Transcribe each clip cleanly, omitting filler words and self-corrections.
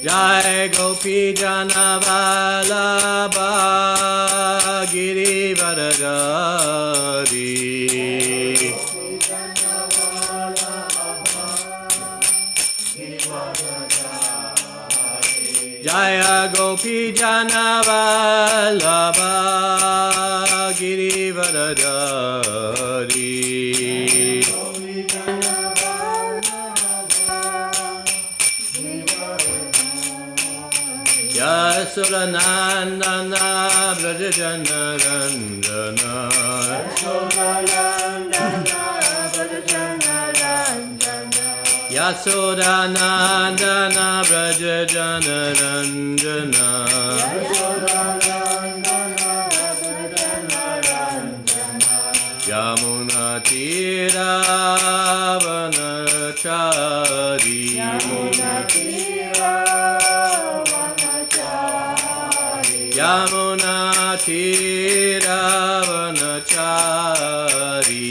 Jai Gopi Jana Vallabha Girivaradari Jaya Gopi Jana Vallabha Girivaradari Yasuranandana Brajajana Randana Yasuranandana Brajajana Randana Yamuna Tira Vanachari Yamuna Tira Vanachari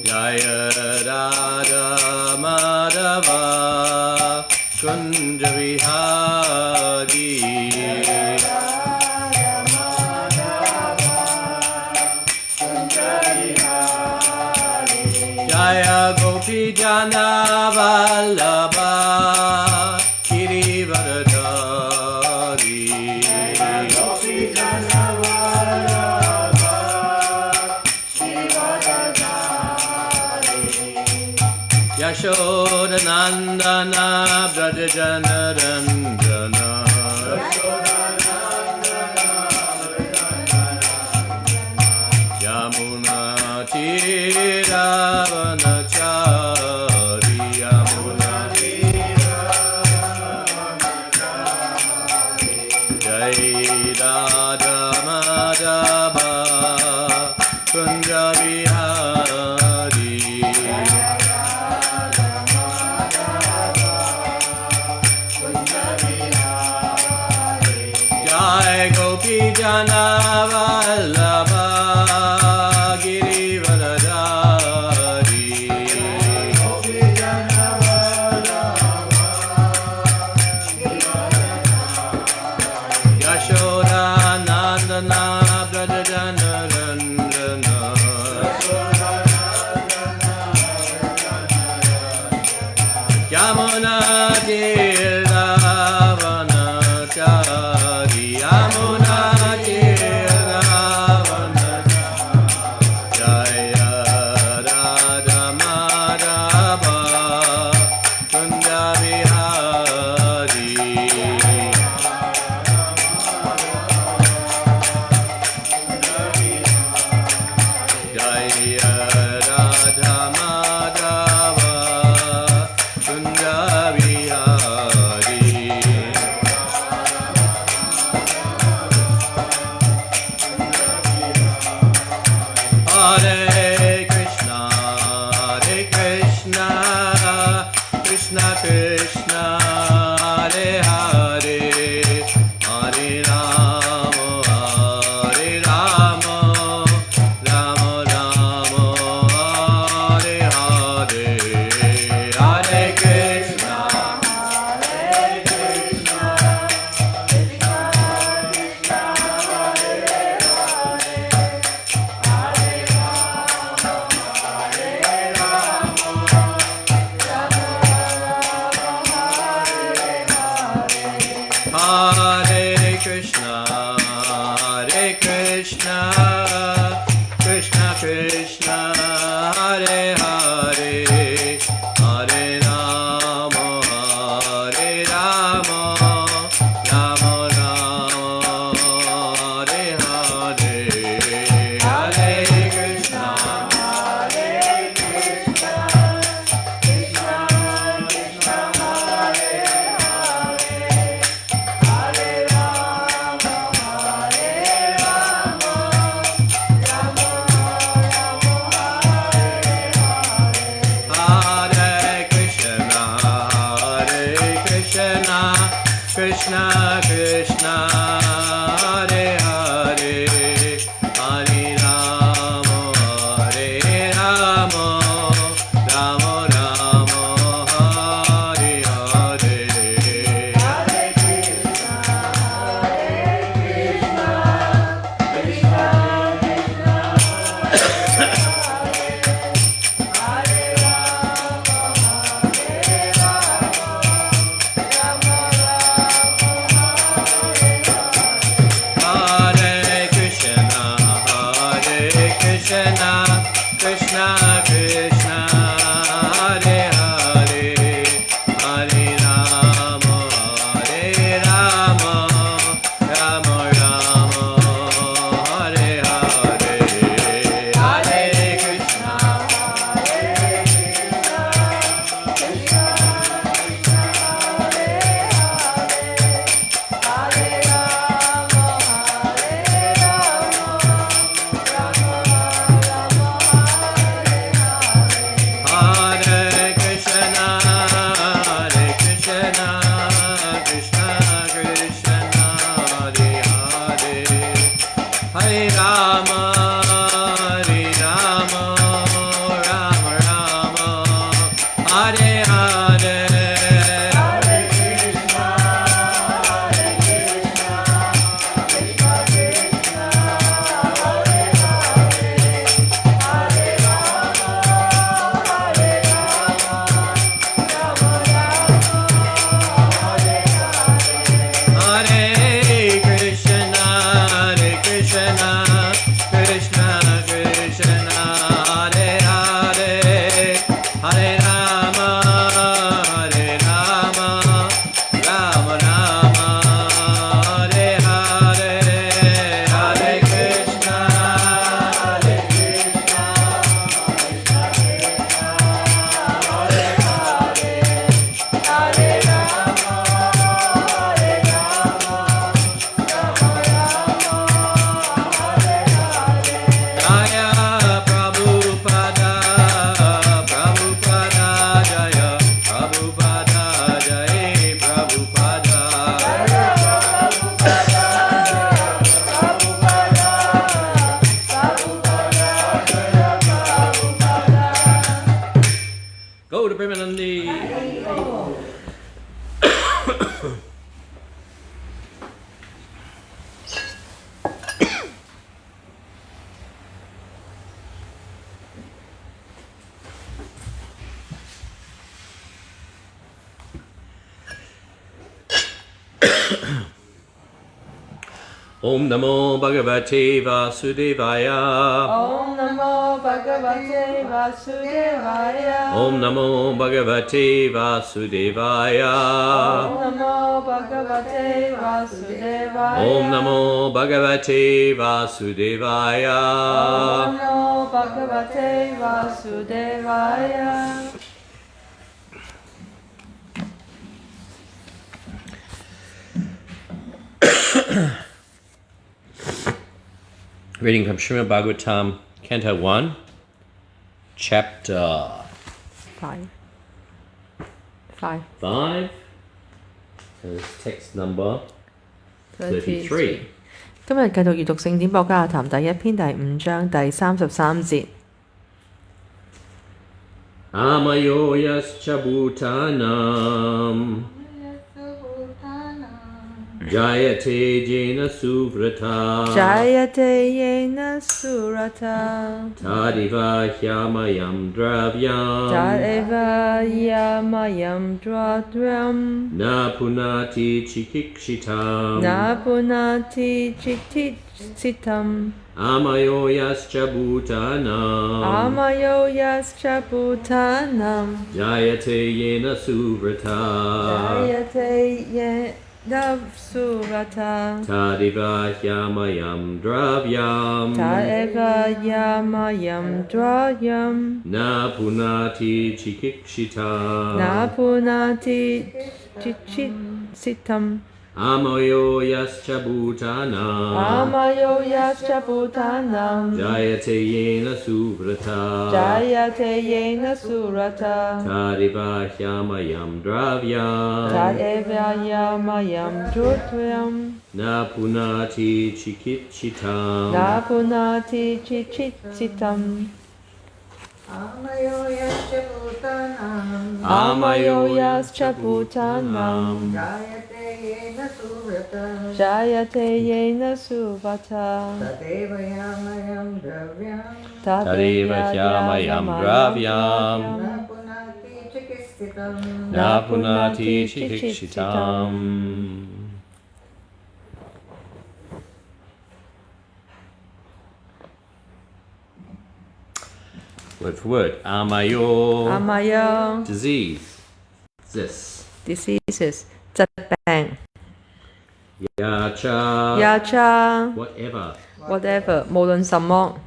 Jaya Radha Madhava Kunja Vihari Jaya Gopi Jana Vallabha Girivaradari Yashodanandana Brajajana Randana Yamuna Tira Vanachari Yamuna Jai Radha Madhava Kunja Vihari Jai Gopi Jana Vallabha Girivaradari Yashodanandana Brajajana Randana Yamuna Tira Vanachari Yamuna Tira Vanachari Jaya Radha Madhava Kunja Vihari Jaya Radha Madhava Kunja Vihari Hare Krishna Krishna Krishna Hare Hare Hare Rama Rama Rama Hare Hare Hare Krishna Hare Krishna Krishna Krishna Hare Hare Hare Rama Rama Rama Hare Hare Hare Krishna Krishna Krishna Krishna, Hare Hare, Hare Rama, Hare Rama, Rama Rama, Hare Hare. Hare Krishna, Krishna Krishna, Hare Hare, Hare Rama, Hare Rama, Rama Rama, Hare Hare. Hare Krishna, Krishna Krishna, Hare Hare, Hare Rama, Hare Rama, Rama Rama, Hare Hare. Hare Krishna, Hare Krishna, Hare Krishna, Krishna Krishna, Hare Hare, Hare Rama, Hare Rama, Rama Rama, Hare Hare. Hare Krishna, Hare Krishna, Krishna Krishna, Hare Hare, Hare Rama, Hare Rama, Rama Rama, Hare Hare. Hare Krishna, Hare Krishna, Jaya Prabhupada, Prabhupada Jaya, Prabhupada Jaya, Prabhupada. Go to Premanandi. Om Namo Bhagavate Vasudevaya. Om Namo Bhagavate Vasudevaya. Om Namo Bhagavate Vasudevaya. Om Namo Bhagavate Vasudevaya. Om Namo Bhagavate Vasudevaya. Om Namo Bhagavate Vasudevaya. Reading from Śrimad Bhagāvatam, Canto 1, Chapter 5. 5. And it's text number 33. 今日繼續閱讀聖典博加談第一篇第5章第33節。Amayo yascha bhutanam Jayate jena suvrata Jayate yena surata Tadiva hyamayam dravyam Tadeva yamayam dravyam Na punati chikikshitam Na punati chikiksitam Amayo yascha bhutanam Amayo yascha bhutanam Jayate yena suvrata Jayate yena surata Tadiva hyamayam dravyam Tadeva yamayam dravyam Na punati chikikshitam Na punati chikiksitam Amayo yascha bhutanam. Amayo yascha bhutanam. Jayate yena suvrata. Jayate yena surata. Tadeva hyamayam dravyam. Tadeva yamayam drutvayam. Na punati chikitchitam. Na punati chichitam. Amayo yascha bhutanam. Amayo yascha bhutanam. Jayate yena suvrata. Jayate yena suvata. Tadeva yamayam dravyam. Tadeva hyamayam dravyam. Na punati chikistitam. Na punati chikichitam. Word for word. Amayo. Amayo. Disease. This. Diseases. 疾病。 Yacha. Yacha. Whatever. Whatever. 無論什麼。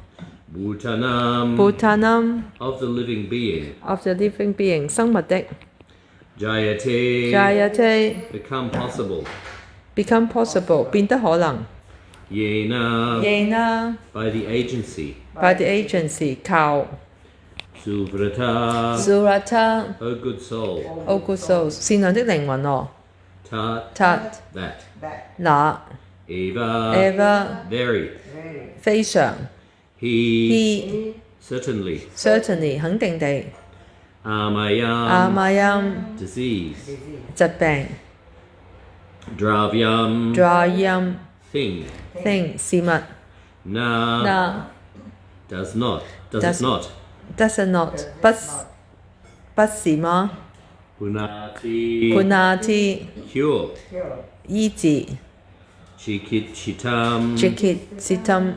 Bhutanam. Bhutanam. Of the living being. Of the living being. 生物的。 Jayate. Jayate. Become possible. Become possible. 變得可能。 Yena. Yena. By the agency. By the agency. 靠。 Suvrata. Surata. O good soul. O good souls. 善良的靈魂哦。 Tat. Tat. That. That. 那。 Eva. Ever. Very. Very. 非常。 He. He. Certainly. Certainly. 肯定地。 Amayam. Amayam. Disease. 疾病。 Dravyam. Dryam. Thing. Thing. 事物。 Na. 那。 Does not. Does Does- it not? Does it not? 不是嗎 Punati.？Punati. Cure. Cure. 醫治。 Chikitchitam. Chikitsitam.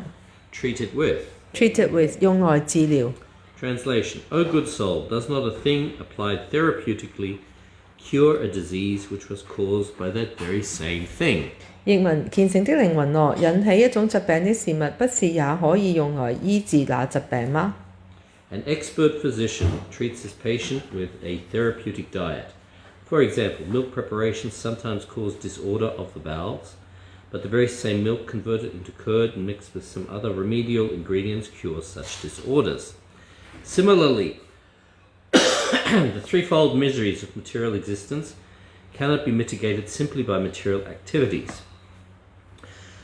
Treat it with. Treat it with. 用來治療。 Translation. O good soul, does not a thing applied therapeutically cure a disease which was caused by that very same thing? 譯文虔誠的靈魂哦，引起一種疾病的事物，不是也可以用來醫治那疾病嗎？ An expert physician treats his patient with a therapeutic diet. For example, milk preparations sometimes cause disorder of the bowels, but the very same milk converted into curd and mixed with some other remedial ingredients cures such disorders. Similarly, the threefold miseries of material existence cannot be mitigated simply by material activities.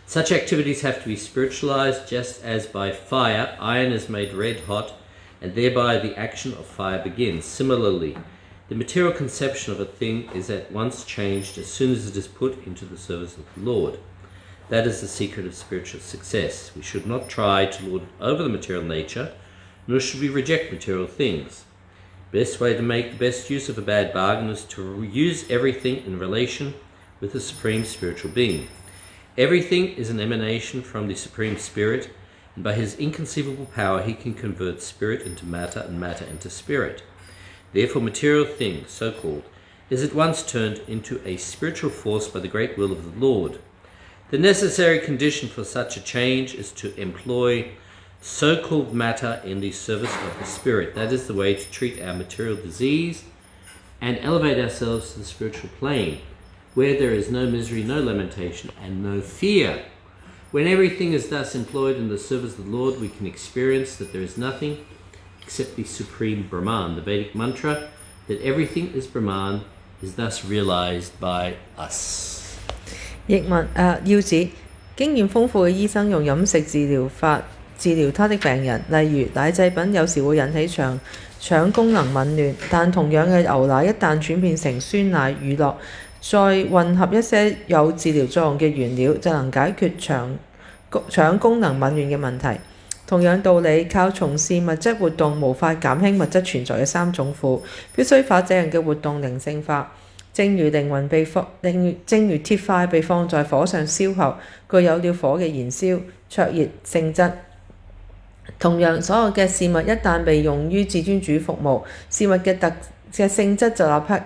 Such activities have to be spiritualized, just as by fire iron is made red hot and thereby the action of fire begins. Similarly, the material conception of a thing is at once changed as soon as it is put into the service of the Lord. That is the secret of spiritual success. We should not try to lord it over the material nature, nor should we reject material things. The best way to make the best use of a bad bargain is to use everything in relation with the Supreme Spiritual Being. Everything is an emanation from the Supreme Spirit, and by his inconceivable power he can convert spirit into matter and matter into spirit. Therefore material things, so-called, is at once turned into a spiritual force by the great will of the Lord. The necessary condition for such a change is to employ so-called matter in the service of the spirit. That is the way to treat our material disease and elevate ourselves to the spiritual plane, where there is no misery, no lamentation, and no fear. When everything is thus employed in the service of the Lord, we can experience that there is nothing except the Supreme Brahman. The Vedic mantra that everything is Brahman is thus realized by us. 譯文要指經驗豐富嘅醫生用飲食治療法治療他的病人，例如奶製品有時會引起腸功能紊亂，但同樣嘅牛奶一旦轉變成酸奶、乳酪，再混合一些有治療作用嘅原料，就能解決腸功能紊亂嘅問題。同樣道理，靠從事物質活動無法減輕物質存在嘅三種苦，必須把這樣嘅活動靈性化。正如鐵塊被放在火上燒後，具有了火嘅燃燒、灼熱性質。同樣，所有嘅事物一旦被用於至尊主服務，事物嘅性質就立刻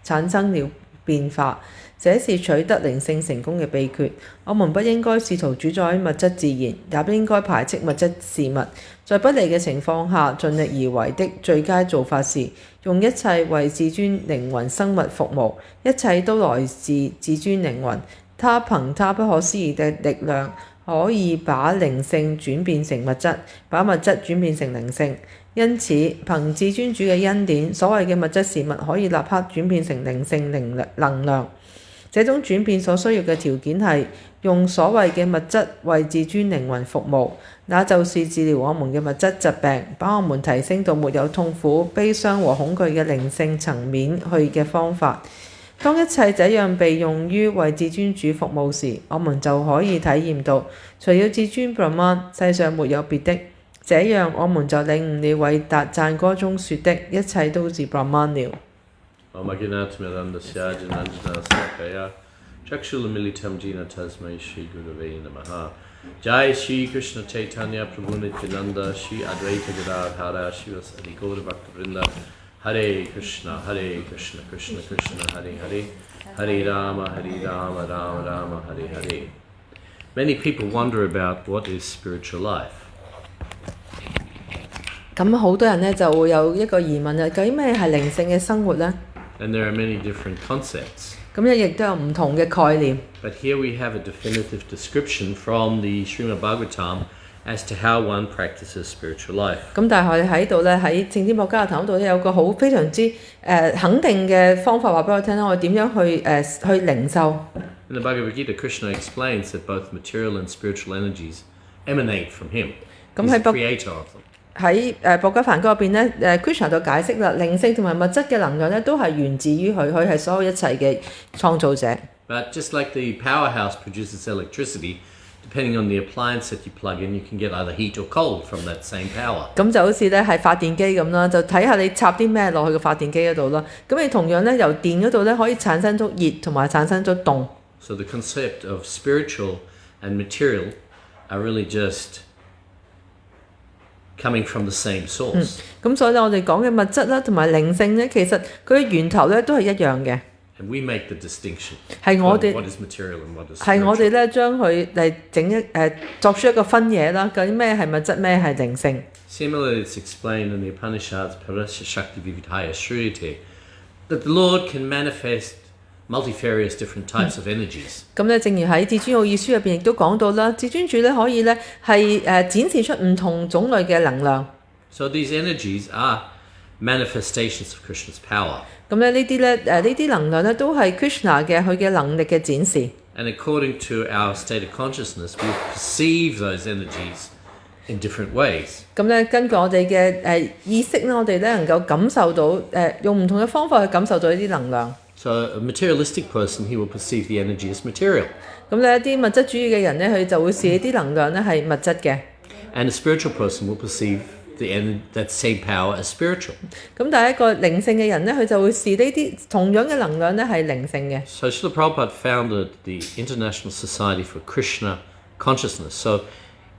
產生了變化。這是取得靈性成功嘅秘訣。我們不應該試圖主宰物質自然，也不應該排斥物質事物。在不利嘅情況下，盡力而為的最佳做法是用一切為至尊靈魂生物服務，一切都來自至尊靈魂。他憑他不可思議的力量，可以把靈性轉變成物質，把物質轉變成靈性。因此，憑至尊主嘅恩典，所謂嘅物質事物可以立刻轉變成靈性能量。這種轉變所需要嘅條件係用所謂嘅物質為至尊靈魂服務，那就是治療我們嘅物質疾病，把我們提升到沒有痛苦、悲傷和恐懼嘅靈性層面去嘅方法。當一切這樣被用於為至尊主服務時，我們就可以體驗到，除了至尊 Brahman， 世上沒有別的。這樣我們就領悟了偉達讚歌中說的一切都是 Brahman 了。Jai Shri Krishna Chaitanya Prabhu Nityananda Shri Advaita Gadadhara Shivasadi Gaura Bhaktivinoda Hare Krishna Krishna Krishna Hare Hare Hare Rama Rama Rama Hare Hare. Many people wonder about what is spiritual life. 咁好多人呢就會有一個疑問啊，究竟咩係靈性嘅生活呢？ And there are many different concepts. 咁咧亦都有唔同嘅概念。But here we have a definitive description from the Śrimad Bhagāvatam as to how one practices spiritual life. 咁但係我哋喺度咧喺正典博伽談嗰度咧有個好非常之肯定嘅方法話俾我聽啦，我哋點樣去靈修。In the Bhagavad Gita, Krishna explains that both material and spiritual energies emanate from him. He's the creator of them. 喺博伽梵嗰邊咧，Krishna 就解釋啦，靈性同埋物質嘅能量咧都係源自於佢，佢係所有一切嘅創造者。But just like the powerhouse produces electricity, depending on the appliance that you plug in, you can get either heat or cold from that same power. 咁就好似咧係發電機咁啦，就睇下你插啲咩落去個發電機嗰度啦。咁你同樣咧由電嗰度咧可以產生咗熱同埋產生咗凍。So the concept of spiritual and material are really just coming from the same source. 咁所以咧，我哋講嘅物質啦，同埋靈性咧，其實佢嘅源頭咧都係一樣嘅。And we make the distinction. 係我哋 what is material and what is spiritual. 係我哋咧將佢嚟作出一個分野啦。究竟咩係物質，咩係靈性 ？Similarly, it's explained in the Upanishads, Parasya Shakti Vividhaya Shriyate, that the Lord can manifest multifarious different types of energies. 咁咧，正如喺至尊奧義書入邊亦都講到啦，至尊主咧可以咧係展示出唔同種類嘅能量。So these energies are manifestations of Krishna's power. 咁咧呢啲能量咧都係 Krishna 嘅佢嘅能力嘅展示。And according to our state of consciousness, we perceive those energies in different ways. 咁咧根據我哋嘅意識咧，我哋咧能夠感受到用唔同嘅方法去感受到呢啲能量。So a materialistic person, he will perceive the energy as material. 咁咧一啲物質主義嘅人咧，佢就會視呢啲能量咧係物質嘅。And a spiritual person will perceive that same power as spiritual. 咁但係一個靈性嘅人咧，佢就會視呢啲同樣嘅能量咧係靈性嘅。So Srila Prabhupada founded the International Society for Krishna Consciousness. So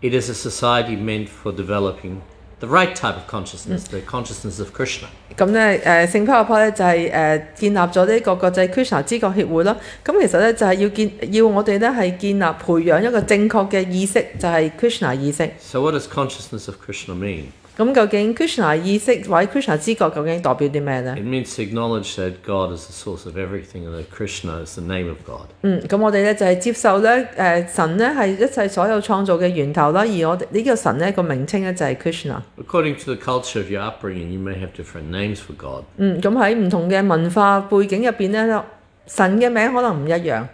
it is a society meant for developing the right type of consciousness, the consciousness of Krishna. 咁咧聖帕帕咧就係建立咗呢個國際 Krishna 知覺協會啦。咁其實咧就係要我哋咧係建立培養一個正確嘅意識，就係 Krishna 意識。So what does consciousness of Krishna mean? 咁究竟 Krishna 意識或者 Krishna 知覺究竟代表啲咩咧？ It means to acknowledge that God is the source of everything and that Krishna is the name of God. 咁我哋咧就係接受咧神咧係一切所有創造嘅源頭啦，而我哋呢個神咧個名稱咧就係 Krishna。According to the culture of your upbringing, you may have different names for God. 咁喺唔同嘅文化背景入邊咧，神嘅名可能唔一樣。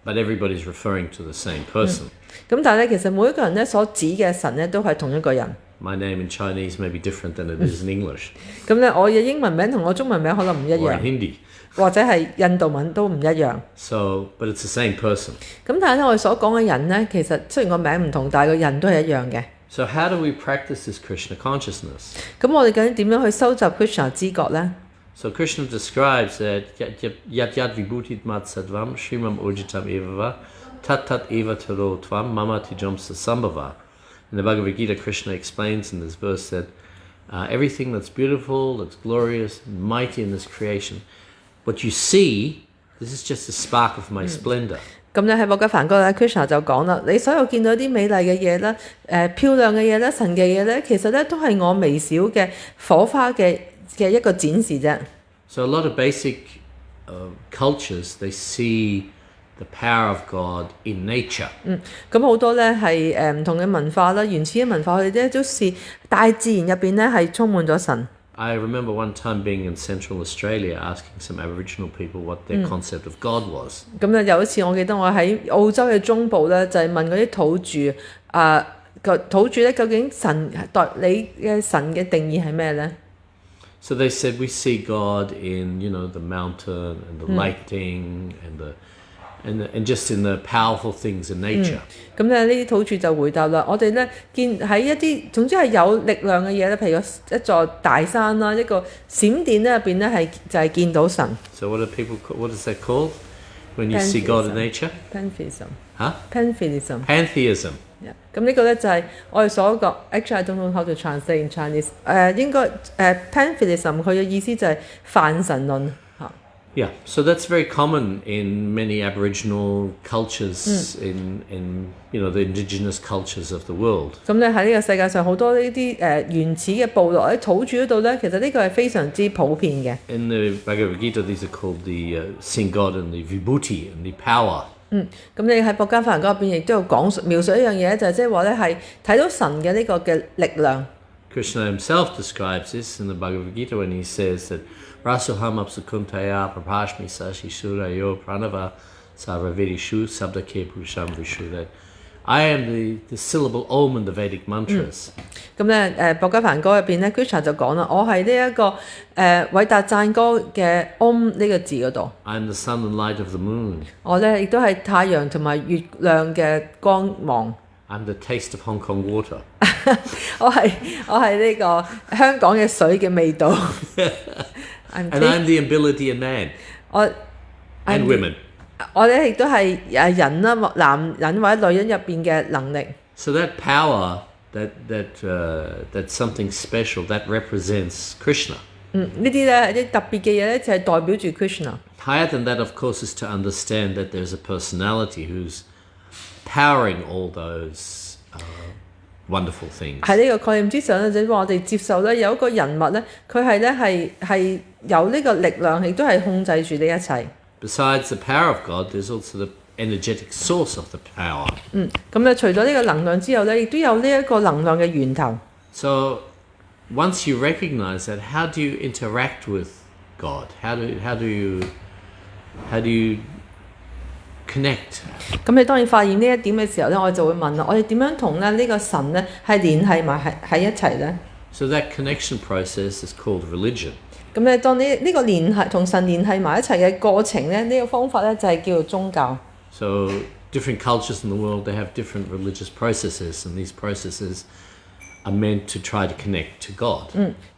But everybody's referring to the same person. 咁但係咧，其實每一個人咧所指嘅神咧都係同一個人。My name in Chinese may be different than it is in English. 咁咧，我嘅英文名同我中文名可能唔一 Or 樣， in Hindi. 或者係印度文都唔一樣。So, but it's the same person. 咁但係咧，我哋所講嘅人咧，其實雖然個名唔同，但係個人都係一樣嘅。So how do we practice this Krishna consciousness? 咁我哋究竟點樣去收集 Krishna 知覺咧？ So Krishna describes that yat yat vibhutit mat sadvam shrimam urjitam evava tat tat eva taro tvam mama tijam sasambhava. In the Bhagavad Gita, Krishna explains in this verse that everything that's beautiful, that's glorious, and mighty in this creation, what you see This is just a spark of my splendor. 咁咧喺莫格梵嗰咧 Krishna 就講啦，你所有見到啲美麗嘅嘢啦、漂亮嘅嘢啦、神嘅嘢咧，其實咧都係我微小嘅火花嘅一個展示啫。So a lot of basic cultures, they see the power of God in nature. 咁好多咧係唔同嘅文化啦，原始嘅文化佢哋咧都視大自然入邊咧係充滿咗神。I remember one time being in Central Australia asking some Aboriginal people what their concept of God was. 咁咧有一次我記得我喺澳洲嘅中部咧，就係問嗰啲土著個土著咧，究竟神對你嘅神嘅定義係咩咧？ So they said we see God in, the mountain and the lightning and just in the powerful things in nature. 咁咧呢啲土著就回答啦，我哋咧見喺一啲總之係有力量嘅嘢咧，譬如一座大山啦，一個閃電咧入邊咧就係見到神。So what is that called when you see God in nature? Pantheism. Huh? Pantheism. Pantheism. 咁呢個咧就係我哋所講 ，actually I don't know how to translate in Chinese。應該Pantheism 佢嘅意思就係泛神論嚇。Yeah, so that's very common in many Aboriginal cultures in the indigenous cultures of the world. 咁咧喺呢個世界上好多呢啲原始嘅部落喺土著嗰度咧，其實呢個係非常之普遍嘅。In the Bhagāvatam, these are called the seeing God and the vibhuti and the power. 咁你喺博家法嗰邊亦都有描述一樣嘢，就係即係話咧係睇到神嘅呢個嘅力量。Krishna himself describes this in the Bhagavad Gita when he says that Rasuham apsukuntaya prapashmi sashi surayo pranava sarvavedishu sabdake purusham vishu, that I am the syllable Om in the Vedic mantras. 咁咧博家梵歌入邊咧 Krishna 就講啦，我係呢一個偉大讚歌嘅 Om 呢個字嗰度。I am the sun and light of the moon. 我咧亦都係太陽同埋月亮嘅光芒。I'm the taste of Hong Kong water. 我係呢個香港嘅水嘅味道。And I'm the ability in man and women. 我咧亦都係人啦，男人或者女人入邊嘅能力。So that power, that's something special, that represents Krishna. 呢啲咧啲特別嘅嘢咧，就係代表住 Krishna。 Higher than that, of course, is to understand that there's a personality who's powering all those wonderful things. 喺呢個概念之上咧，就話我哋接受咧有一個人物咧，佢係咧係有呢個力量，亦都係控制住呢一切。Besides the power of God, there's also the energetic source of the power. 咁咧除咗呢個能量之後咧，亦都有呢一個能量嘅源頭。 So once you recognize that, how do you interact with God? How do you connect? 咁你當然發現呢一點嘅時候咧，我就會問啦，我哋點樣同咧呢個神咧係聯繫埋喺一齊咧？ So that connection process is called religion. 咁咧，當呢個聯繫同神聯繫埋一齊嘅過程咧，呢個方法咧就係叫做宗教。So different cultures in the world, they have different religious processes, and these processes are meant to try to connect to God.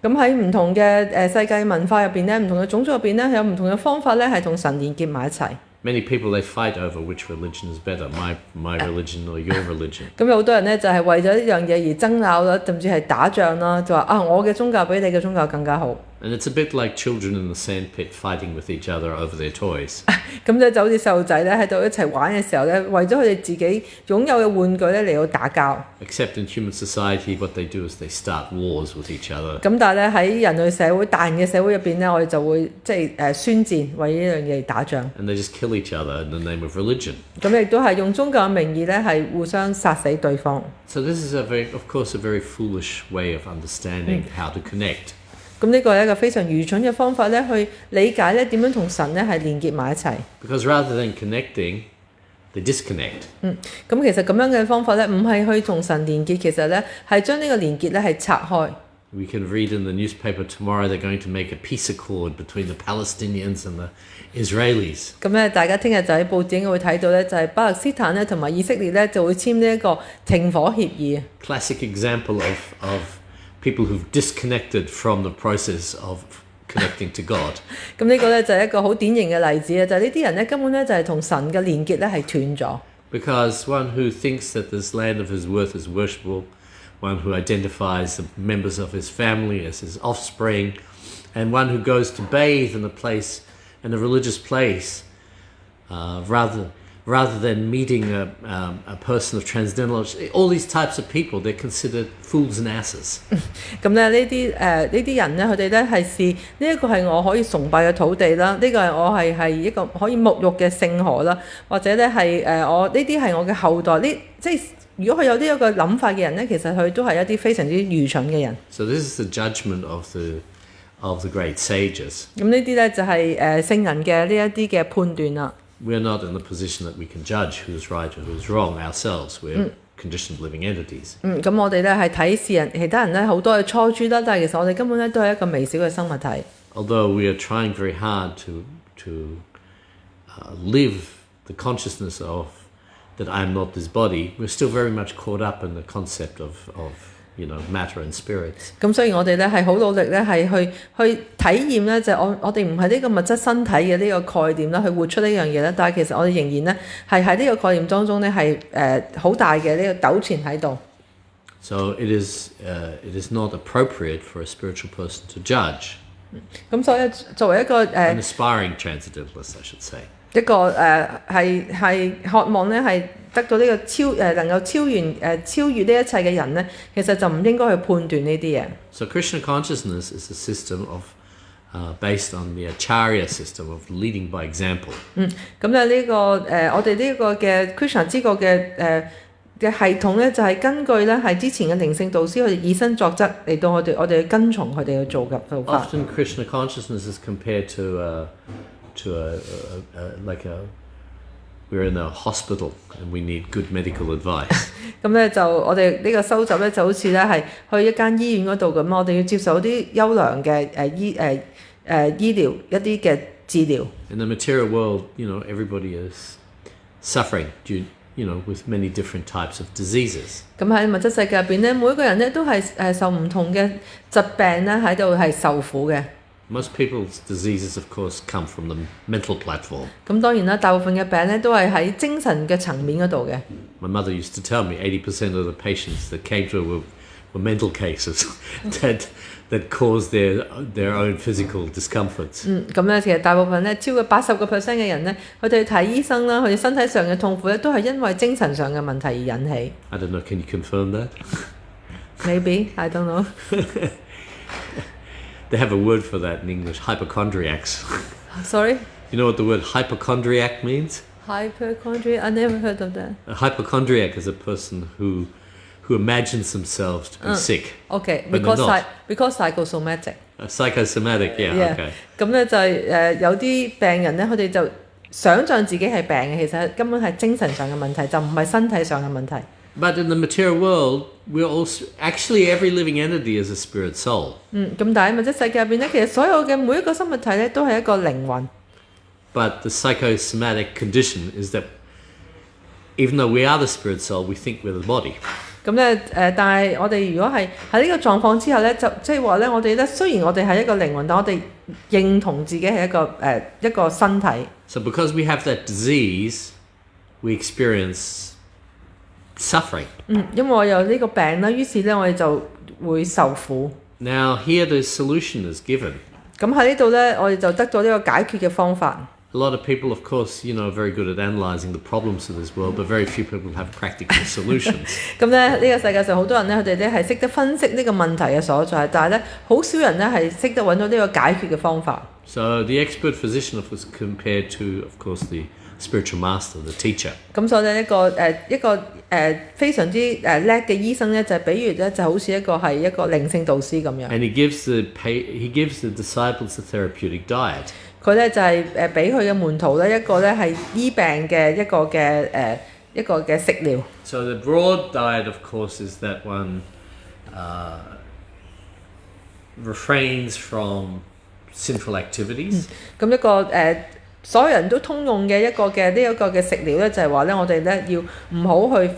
咁喺唔同嘅世界文化入邊咧，唔同嘅種族入邊咧，有唔同嘅方法咧，係同神連結埋一齊。Many people, they fight over which religion is better, my religion or your religion. 咁有好多人咧就係為咗呢樣嘢而爭拗啦，甚至係打仗啦，就話我嘅宗教比你嘅宗教更加好。And it's a bit like children in the sandpit fighting with each other over their toys. 咁咧就好似細路仔咧喺度一齊玩嘅時候咧，為咗佢哋自己擁有嘅玩具咧嚟到打交。Except in human society, what they do is they start wars with each other. 咁但係咧喺人類社會、大人嘅社會入邊咧，我哋就會即係宣戰，為呢樣嘢而打仗。And they just kill each other in the name of religion. 咁亦都係用宗教嘅名義咧，係互相殺死對方。So this is of course, a very foolish way of understanding how to connect. 咁呢個係一個非常愚蠢嘅方法咧，去理解咧點樣同神咧係連結埋一齊。Because rather than connecting, they disconnect. 咁其實咁樣嘅方法咧，唔係去同神連結，其實咧係將呢個連結咧係拆開。We can read in the newspaper tomorrow they're going to make a peace accord between the Palestinians and the Israelis. 咁咧，大家聽日就喺報紙會睇到咧，就係巴勒斯坦咧同埋以色列咧就會簽呢一個停火協議。Classic example of people who've disconnected from the process of connecting to God. 咁呢個咧就係一個好典型嘅例子啊！就係呢啲人咧根本咧就係同神嘅連結咧係斷咗。Because one who thinks that this land of his worth is worshipable, one who identifies the members of his family as his offspring, and one who goes to bathe in a religious place, rather than meeting a person of transcendental knowledge. All these types of people, they're considered fools and asses. 咁咧呢啲人咧，佢哋咧係視呢一個係我可以崇拜嘅土地啦，呢個係我係一個可以沐浴嘅聖河啦，或者咧係我呢啲係我嘅後代。即係如果佢有呢一個諗法嘅人咧，其實佢都係一啲非常之愚蠢嘅人。So this is the judgment of the great sages. 咁呢啲咧就係聖人嘅呢一啲嘅判斷啦。We're not in the position that we can judge who's right or who's wrong ourselves. We're conditioned living entities. 咁我哋咧係睇其他人咧好多嘅錯處啦，但係其實我哋根本咧都係一個微小嘅生物體。Although we are trying very hard to live the consciousness of that I am not this body, we're still very much caught up in the concept of matter and spirits. 咁所以我哋咧係好努力咧係去體驗咧就係我哋唔係呢個物質身體嘅呢個概念啦，去活出呢樣嘢咧。但係其實我哋仍然咧係喺呢個概念當中咧係好大嘅呢個糾纏喺度。So it is not appropriate for a spiritual person to judge. 咁所以作為一個an aspiring transcendentalist, I should say. 一個係渴望咧係得到呢個能夠超越呢一切嘅人咧，其實就唔應該去判斷呢啲嘢。So Krishna consciousness is a system of based on the Acharya system of leading by example. 咁咧呢個我哋呢個嘅 Krishna 知覺嘅系統咧，就係根據咧係之前嘅靈性導師佢哋以身作則嚟到我哋去跟從佢哋去做法。Often Krishna consciousness is compared to we're in a hospital and we need good medical advice. 咁咧就我哋呢個收集咧就好似咧係去一間醫院嗰度咁，我哋要接受啲優良嘅醫療一啲嘅治療。In the material world, everybody is suffering with many different types of diseases. 咁喺物質世界入邊咧，每一個人咧都係受唔同嘅疾病咧喺度係受苦嘅。Most people's diseases, of course, come from the mental platform. 咁當然啦，大部分嘅病咧都係喺精神嘅層面嗰度嘅。My mother used to tell me 80% of the patients that came to her were mental cases that caused their own physical discomforts. 咁咧其實大部分咧超過80%嘅人咧，佢哋睇醫生啦，佢哋身體上嘅痛苦咧都係因為精神上嘅問題而引起。I don't know, can you confirm that? Maybe, I don't know. They have a word for that in English, hypochondriacs. Sorry? You know what the word hypochondriac means? Hypochondria? I never heard of that. A hypochondriac is a person who imagines themselves to be sick. Okay, but because psychosomatic. Psychosomatic, yeah. Okay. 咁咧就係有啲病人咧，佢哋就想像自己係病嘅，其實根本係精神上嘅問題，就唔係身體上嘅問題。But in the material world, we're also actually every living entity is a spirit soul. 咁但係物質世界入邊咧，其實所有嘅每一個生物體咧都係一個靈魂。But the psychosomatic condition is that even though we are the spirit soul, we think we're the body. 咁咧但係我哋如果係喺呢個狀況之下咧，就即係話咧，我哋咧雖然我哋係一個靈魂，但我哋認同自己係一個身體。So because we have that disease, we experience suffering. 因為我有呢個病啦，於是咧我哋就會受苦。Now here the solution is given. 咁喺呢度咧，我哋就得到呢個解決嘅方法。A lot of people, of course, are very good at analysing the problems of this world, but very few people have practical solutions. 咁咧呢個世界上好多人咧，佢哋咧係識得分析呢個問題嘅所在，但係咧好少人咧係識得揾到呢個解決嘅方法。So the expert physician was compared to, of course, the spiritual master, the teacher. 咁所以咧一個非常之叻嘅醫生咧，就比喻咧就好似一個靈性導師咁樣。And he gives the disciples a therapeutic diet. 佢咧就係俾佢嘅門徒咧一個咧係醫病嘅一個嘅食療。So the broad diet, of course, is that one refrains from sinful activities. 咁一個所有人都通用嘅一個嘅食療咧，就係話咧，我哋咧要唔好去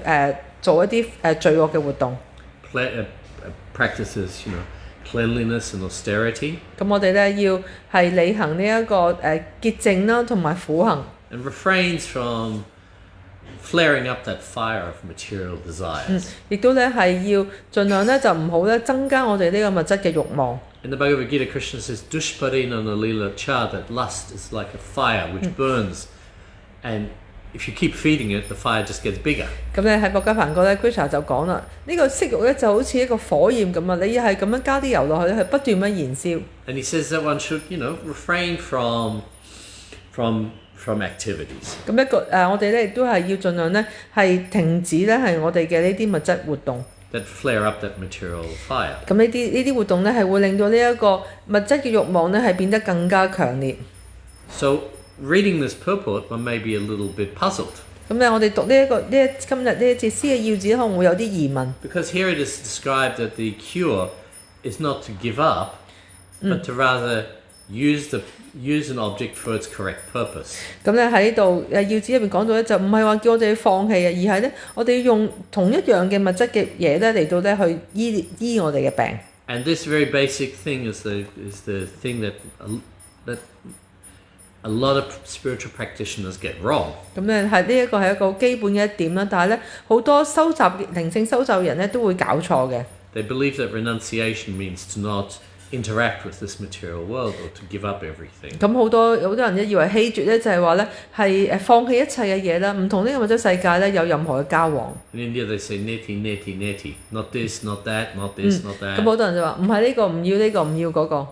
做一啲罪惡嘅活動。Practices, cleanliness and austerity. 咁我哋咧要係履行呢一個潔淨啦，同埋苦行。And refrains from flaring up that fire of material desires. 亦都咧係要盡量咧就唔好咧增加我哋呢個物質嘅慾望。In the Bhagavad Gita, Krishna says, Dushparina nalila cha, that lust is like a fire which burns And if you keep feeding it, the fire just gets bigger. 咁咧喺博家梵歌咧 Krishna 就講啦，呢個色欲咧就好似一個火焰咁啊，你要係咁樣加啲油落去咧，係不斷咁樣燃燒。And he says that one should, refrain from activities. 咁我哋咧亦都係要盡量咧係停止咧係我哋嘅呢啲物質活動。That flare up that material fire. 咁呢啲活動咧係會令到呢一個物質嘅慾望咧係變得更加強烈。So reading this purport, one may be a little bit puzzled. 咁咧我哋讀今日呢一節詩嘅要旨，可能會有啲疑問。Because here it is described that the cure is not to give up, but to rather use an object for its correct purpose. 咁咧喺度要旨入邊講到咧，就唔係話叫我哋去放棄啊，而係咧我哋要用同一樣嘅物質嘅嘢咧嚟到咧去醫我哋嘅病。And this very basic thing is the thing that a lot of spiritual practitioners get wrong. 咁咧係呢一個係一個基本嘅一點啦，但係咧好多靈性修習人咧都會搞錯嘅。They believe that renunciation means to not interact with this material world or to give up everything. 咁好多人咧以為棄絕咧就係話咧係放棄一切嘅嘢啦，唔同呢個物質世界咧有任何嘅交往。In India they say neti, neti, neti. Not this, not that, not this, not that. 咁好多人就話唔係呢個唔要呢個唔要嗰個。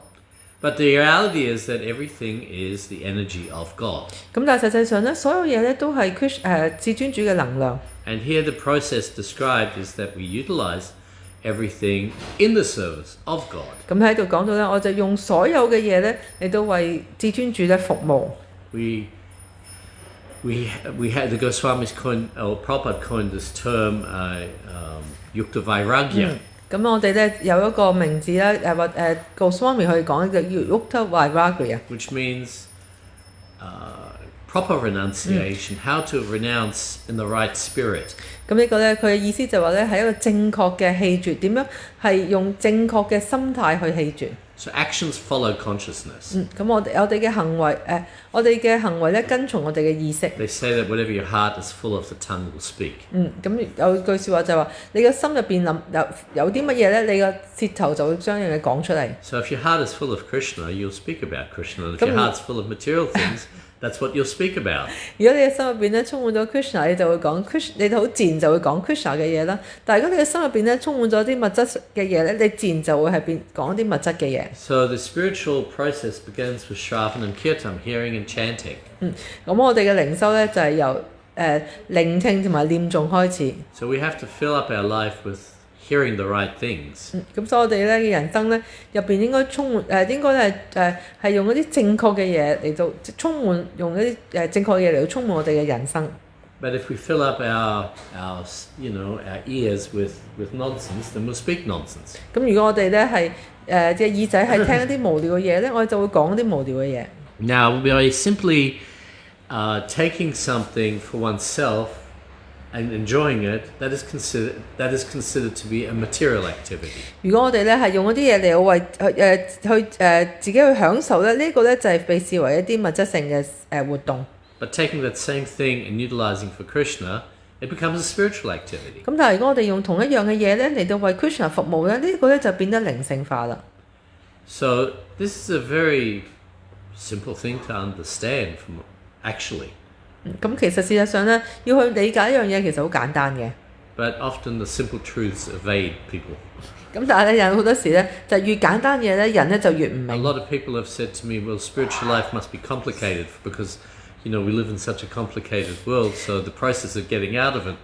But the reality is that everything is the energy of God. 咁但係實際上咧，所有嘢咧都係至尊主嘅能量。And here the process described is that we utilize everything in the service of God. 咁喺度講到咧，我就用所有嘅嘢咧嚟到為至尊主咧服務。We had the Goswamis coined, or Prabhupada coined this term, Yukta Vairagya. 咁我哋咧有一個名字咧Goswami 去講就叫 Yukta Vairagya， which means proper renunciation, how to renounce in the right spirit. 咁呢個咧佢嘅意思就話咧係一個正確嘅棄絕，點樣係用正確嘅心態去棄絕。So actions follow consciousness. 咁我哋嘅行為咧跟從我哋嘅意識。They say that whatever your heart is full of, the tongue will speak. 咁有句説話就話你嘅心入邊有啲乜嘢咧，你個舌頭就會將樣嘢講出嚟。So if your heart is full of Krishna, you'll speak about Krishna. And if your heart's full of material things, that's what you'll speak about. 如果你嘅心入邊咧充滿咗 Krishna， 你就會講 Krishna， 你好自然就會講 Krishna 嘅嘢啦。但係如果你嘅心入邊咧充滿咗啲物質嘅嘢咧，你自然就會係講啲物質嘅嘢。So the spiritual process begins with Shravan and Kirtan, hearing and chanting. 咁我哋嘅靈修咧就係由聆聽同埋念誦開始。So we have to fill up our life with hearing the right things. 咁所以我哋咧嘅人生咧入邊應該充滿應該咧係用一啲正確嘅嘢嚟到充滿，用一啲正確嘅嘢嚟到充滿我哋嘅人生。But if we fill up our ears with nonsense, then we'll speak nonsense. 咁如果我哋咧係隻耳仔係聽一啲無聊嘅嘢咧，我哋就會講啲無聊嘅嘢。Now, by simply taking something for oneself and enjoying it, that is considered to be a material activity. 如果我哋咧係用一啲嘢嚟為自己去享受咧，呢個咧就係被視為一啲物質性嘅活動。But taking that same thing and utilizing for Krishna, it becomes a spiritual activity. 咁但係如果我哋用同一樣嘅嘢咧嚟到為 Krishna 服務咧，呢個咧就變得靈性化啦。So this is a very simple thing to understand actually. 咁其實事實上咧，要去理解一樣嘢其實好簡單嘅。But often the simple truths evade people. 咁但係咧，有好多時咧，就越簡單嘢咧，人咧就越唔明。A lot of people have said to me, well, spiritual life must be complicated because, we live in such a complicated world, so the process of getting out of it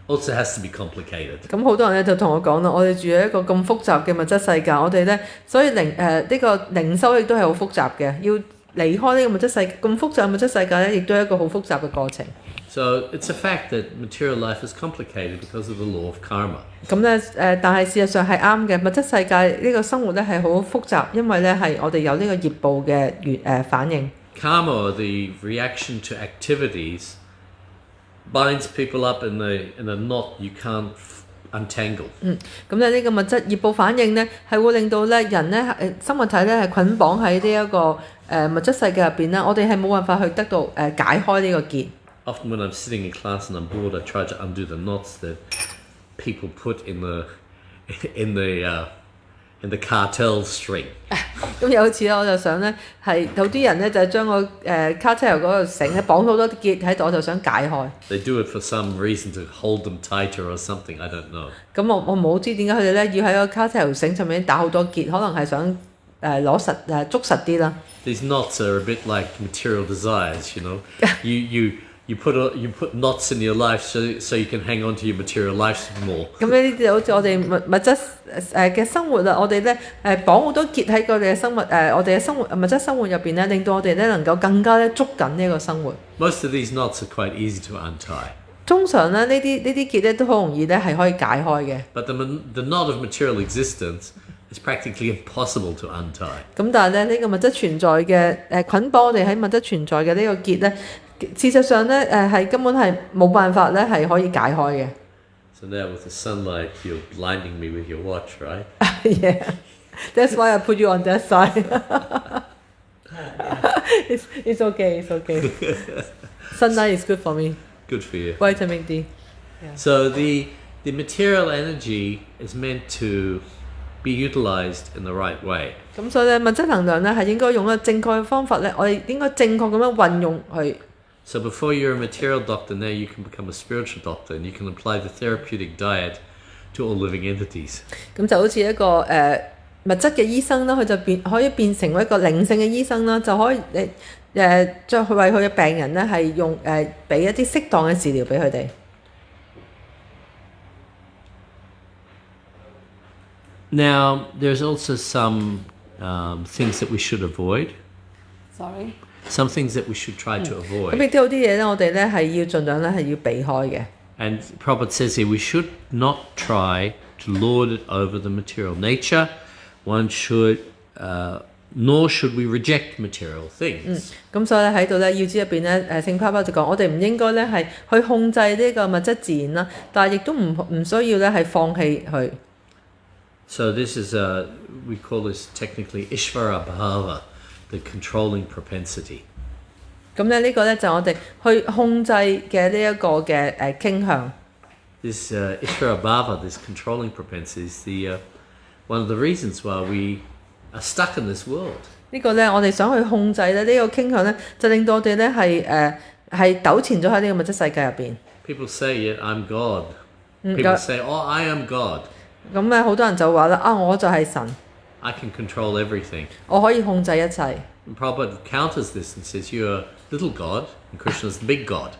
also has to be complicated. 咁好多人咧就同我講啦，我哋住喺一個咁複雜嘅物質世界，我哋咧，所以呢個靈修亦都係好複雜嘅，要離開呢個物質世界咁複雜嘅物質世界咧，亦都係一個好複雜嘅過程。So it's a fact that material life is complicated because of the law of karma. 咁咧但係事實上係啱嘅，物質世界呢個生活咧係好複雜，因為咧係我哋有呢個業報嘅反應。Karma, or the reaction to activities, binds people up in a knot you can't untangle. 咁咧呢個物質業報反應咧係會令到咧人咧生物體咧係捆綁喺呢一個物質世界入邊咧，我哋係冇辦法去得到解開呢個結。Often when I'm sitting in class and I'm bored, I try to undo the knots that people put in the in the cartel string. 咁有次咧，我就想咧係有啲人咧就係將個卡車油嗰個繩咧綁好多啲結喺度，我就想解開。They do it for some reason to hold them tighter or something. I don't know. 咁我冇知點解佢哋咧要喺個卡車油繩上面打好多結，可能係想捉實啲啦。These knots are a bit like material desires, you know. You put knots in your life so you can hang on to your material life more. 咁呢啲就好似我哋物質嘅生活啦，我哋咧綁好多結喺我哋嘅生活我哋嘅生活物質生活入邊咧，令到我哋咧能夠更加咧捉緊呢個生活。Most of these knots are quite easy to untie. 通常咧呢啲結咧都好容易咧係可以解開嘅。But the knot of material existence is practically impossible to untie. 咁但係咧呢個物質存在嘅捆綁我哋喺物質存在嘅呢個結咧，事實上咧係根本係冇辦法咧係可以解開嘅。So now with the sunlight, you're blinding me with your watch, right? Yeah, that's why I put you on that side. It's okay, it's okay. Sunlight is good for me. Good for you. Vitamin D. So the material energy is meant to be utilized in the right way. 咁所以咧物質能量咧係應該用一個正確嘅方法咧，我哋應該正確咁樣運用佢。So before you're a material doctor, now you can become a spiritual doctor, and you can apply the therapeutic diet to all living entities. 咁就好似一個物質嘅醫生啦，佢就可以變成為一個靈性嘅醫生啦，就可以再去為佢嘅病人咧係用俾一啲適當嘅治療俾佢哋。Now, there's also some things that we should avoid. Sorry. Some things that we should try to 咁 avoid. 亦都有啲嘢咧，我哋咧係要盡量咧係要避開嘅。And Prabhupada says here, we should not try to lord it over the material nature. One should, nor should we reject material things. 咁所以咧喺度咧要旨入邊咧聖爸爸就講，我哋唔應該咧係去控制呢個物質自然啦，但係亦都唔需要咧係放棄佢。So this is, we call this technically Ishvara Bhava, the controlling propensity. 咁咧呢個咧就我哋去控制嘅呢一個嘅傾向。This Ishvara Bhava, this controlling propensity, is the one of the reasons why we are stuck in this world. 呢個咧我哋想去控制咧呢個傾向咧，就令到我哋咧係糾纏咗喺呢個物質世界入邊。People say, yeah, I'm God. People say, oh, I am God. 咁咧好多人就話啦，我就係神， I can control everything. 我可以控制一切。And Prabhupada counters this and says, you're a little God, and Krishna's the big God.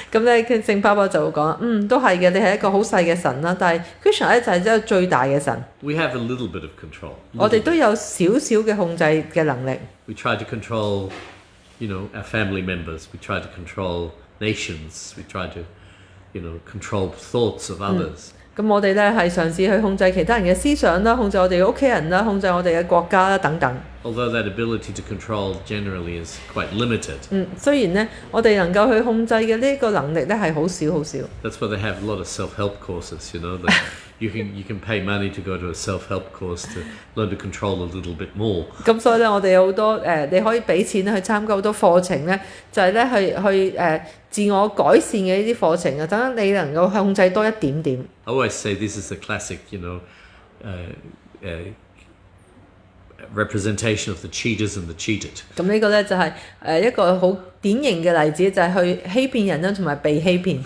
咁咧聖爸爸就會講，都係嘅，你係一個好細嘅神啦，但係 Krishna 咧就係一個最大嘅神。We have a little bit of control. 我哋都有少少嘅控制嘅能力。We try to control, our family members. We try to control nations. We try to, control thoughts of others. 咁我哋咧係嘗試去控制其他人嘅思想啦，控制我哋嘅屋企人啦，控制我哋嘅國家啦等等。Although that ability to control generally is quite limited. 雖然咧我哋能夠去控制嘅呢個能力咧係好少好少。That's why they have a lot of self-help courses, that you can pay money to go to a self-help course to learn to control a little bit more. 咁所以咧我哋有好多你可以俾錢去參加好多課程咧，就係咧去自我改善嘅呢啲課程啊，等你能夠控制多一點點。I always say this is the classic, representation of the cheaters and the cheated. 咁呢個咧就係一個好典型嘅例子，就係去欺騙人啦，同埋被欺騙。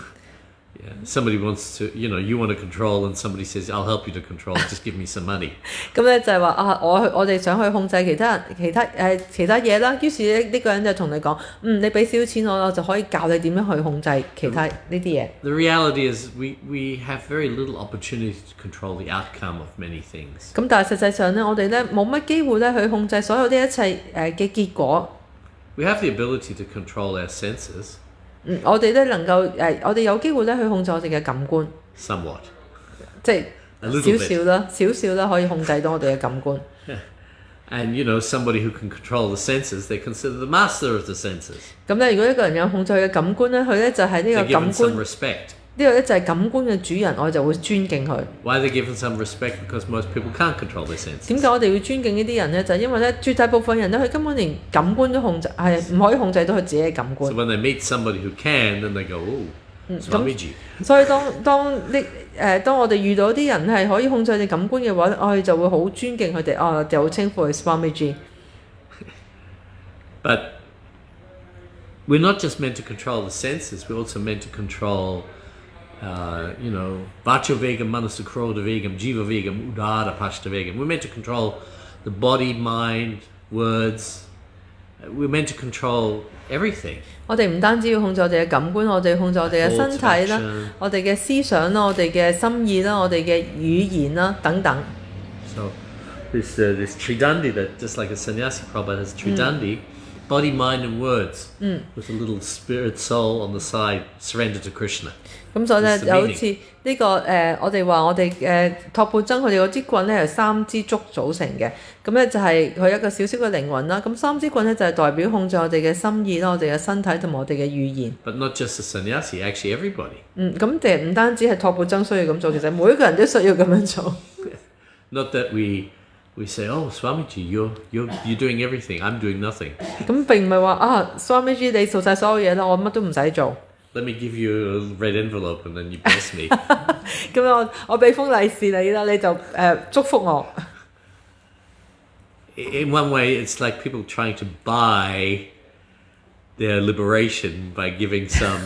Yeah. Somebody wants to, you want to control, and somebody says, "I'll help you to control. Just give me some money." 咁咧就係話我哋想去控制其他人、其他嘢啦。於是咧呢個人就同你講，你俾少少錢我就可以教你點樣去控制其他呢啲嘢。The reality is, we have very little opportunity to control the outcome of many things. 咁但係實際上咧，我哋咧冇乜機會咧去控制所有呢一切嘅結果。We have the ability to control our senses. 我哋咧能夠我哋有機會咧去控制我哋嘅感官。Somewhat. 即係少少啦，可以控制到我哋嘅感官。And somebody who can control the senses, they consider the master of the senses. 咁咧，如果一個人有控制佢嘅感官咧，佢咧就係呢個 They're 感 given some 官。 respect. 呢個咧就係感官嘅主人，我就會尊敬佢。Why are they given some respect? Because most people can't control their senses. 點解我哋要尊敬呢啲人咧？就係因為咧，絕大部分人咧，佢根本連感官都係唔可以控制到佢自己嘅感官。So when they meet somebody who can, then they go, "Oh, Swamiji. 所以當我哋遇到啲人係可以控制我哋感官嘅話，我哋就會好尊敬佢哋，就會稱呼佢 Swamiji。But we're not just meant to control the senses, we're also meant to control, Vacha Vegam, Manasa Krodha Vegam, Jiva Vegam, Udara Pashta Vegam. We're meant to control the body, mind, words. We're meant to control everything. 我哋唔單止要控制我哋嘅感官，我哋要控制我哋嘅身體啦，我哋嘅思想啦，我哋嘅心意啦，我哋嘅語言啦等等。So this Tridandi, that just like a sannyasi Prabhupada has Tridandi, body, mind and words, with a little spirit soul on the side, surrender to Krishna. 咁所以咧，有好似呢個我哋話我哋托缽僧佢哋嗰支棍咧係3支竹組成嘅，咁咧就係佢一個小小嘅靈魂啦。咁3支棍咧就係代表控制我哋嘅心意啦、我哋嘅身體同埋我哋嘅語言。But not just the sannyasi, actually everybody. 咁其實唔單止係托缽僧需要咁做，其實每一個人都需要咁樣做。Not that we say, oh Swamiji, you're doing everything, I'm doing nothing. 咁並唔係話Swamiji 你做晒所有嘢啦，我乜都唔使做。Let me give you a red envelope and then you bless me. 咁我俾封利是你啦，你就祝福我。In one way, it's like people trying to buy their liberation by giving some.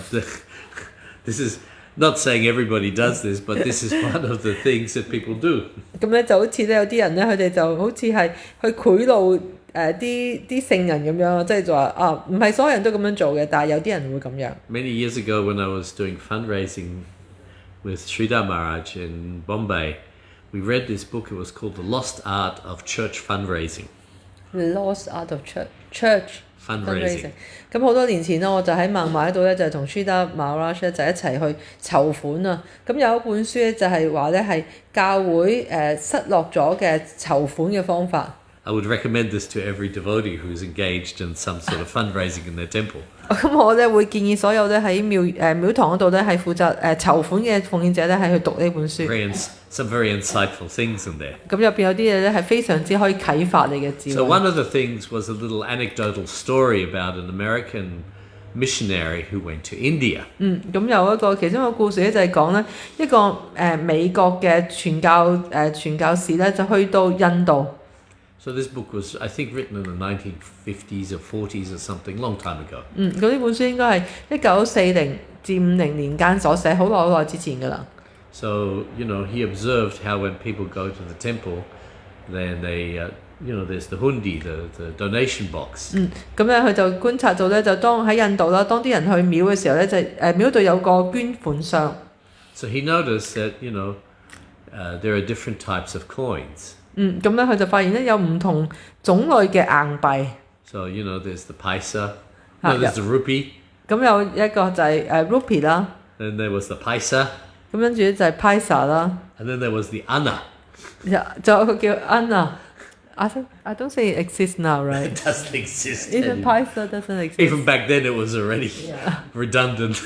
This is not saying everybody does this, but this is one of the things that people do. 咁咧就好似咧有啲人咧，佢哋就好似係去賄賂啲聖人咁樣，即係就話唔係所有人都咁樣做嘅，但係有啲人會咁樣。Many years ago, when I was doing fundraising with Sridhar Maharaj in Bombay, we read this book. It was called The Lost Art of Church Fundraising. The Lost Art of Church Fundraising. 咁好多年前啦，我就喺孟買度咧，就同 Sridhar Maharaj 咧就一齊去籌款啊。咁有一本書咧就係話咧係教會失落咗嘅籌款嘅方法。I would recommend this to every devotee who's engaged in some sort of fundraising in their temple. 咁我咧會建議所有咧喺廟堂嗰度咧係負責籌款嘅奉獻者咧係去讀呢本書。Some very insightful things in there. 咁入邊有啲嘢咧係非常之可以啟發你嘅智慧。So one of the things was a little anecdotal story about an American missionary who went to India. 咁有其中一個故事咧就係講咧一個美國嘅傳教士咧就去到印度。So this book was, I think, written in the 1950s or 40s or something, long time ago. 咁呢本書應該係1940至50年間所寫，好耐之前㗎啦。So, he observed how when people go to the temple, then they, there's the hundi, the donation box. 咁咧佢就觀察到咧，就當喺印度啦，當啲人去廟嘅時候咧，就廟度有個捐款箱。So he noticed that, there are different types of coins. 咁咧佢就發現咧有唔同種類嘅硬幣。So, there's the paisa, there's the rupee. 咁有一個就係rupee 啦。Then there was the paisa. 咁跟住就係 paisa 啦。And then there was the anna. 仲有一個叫 anna。I don't think it exists now, right? It doesn't exist. Even paisa doesn't exist. Even back then it was already redundant.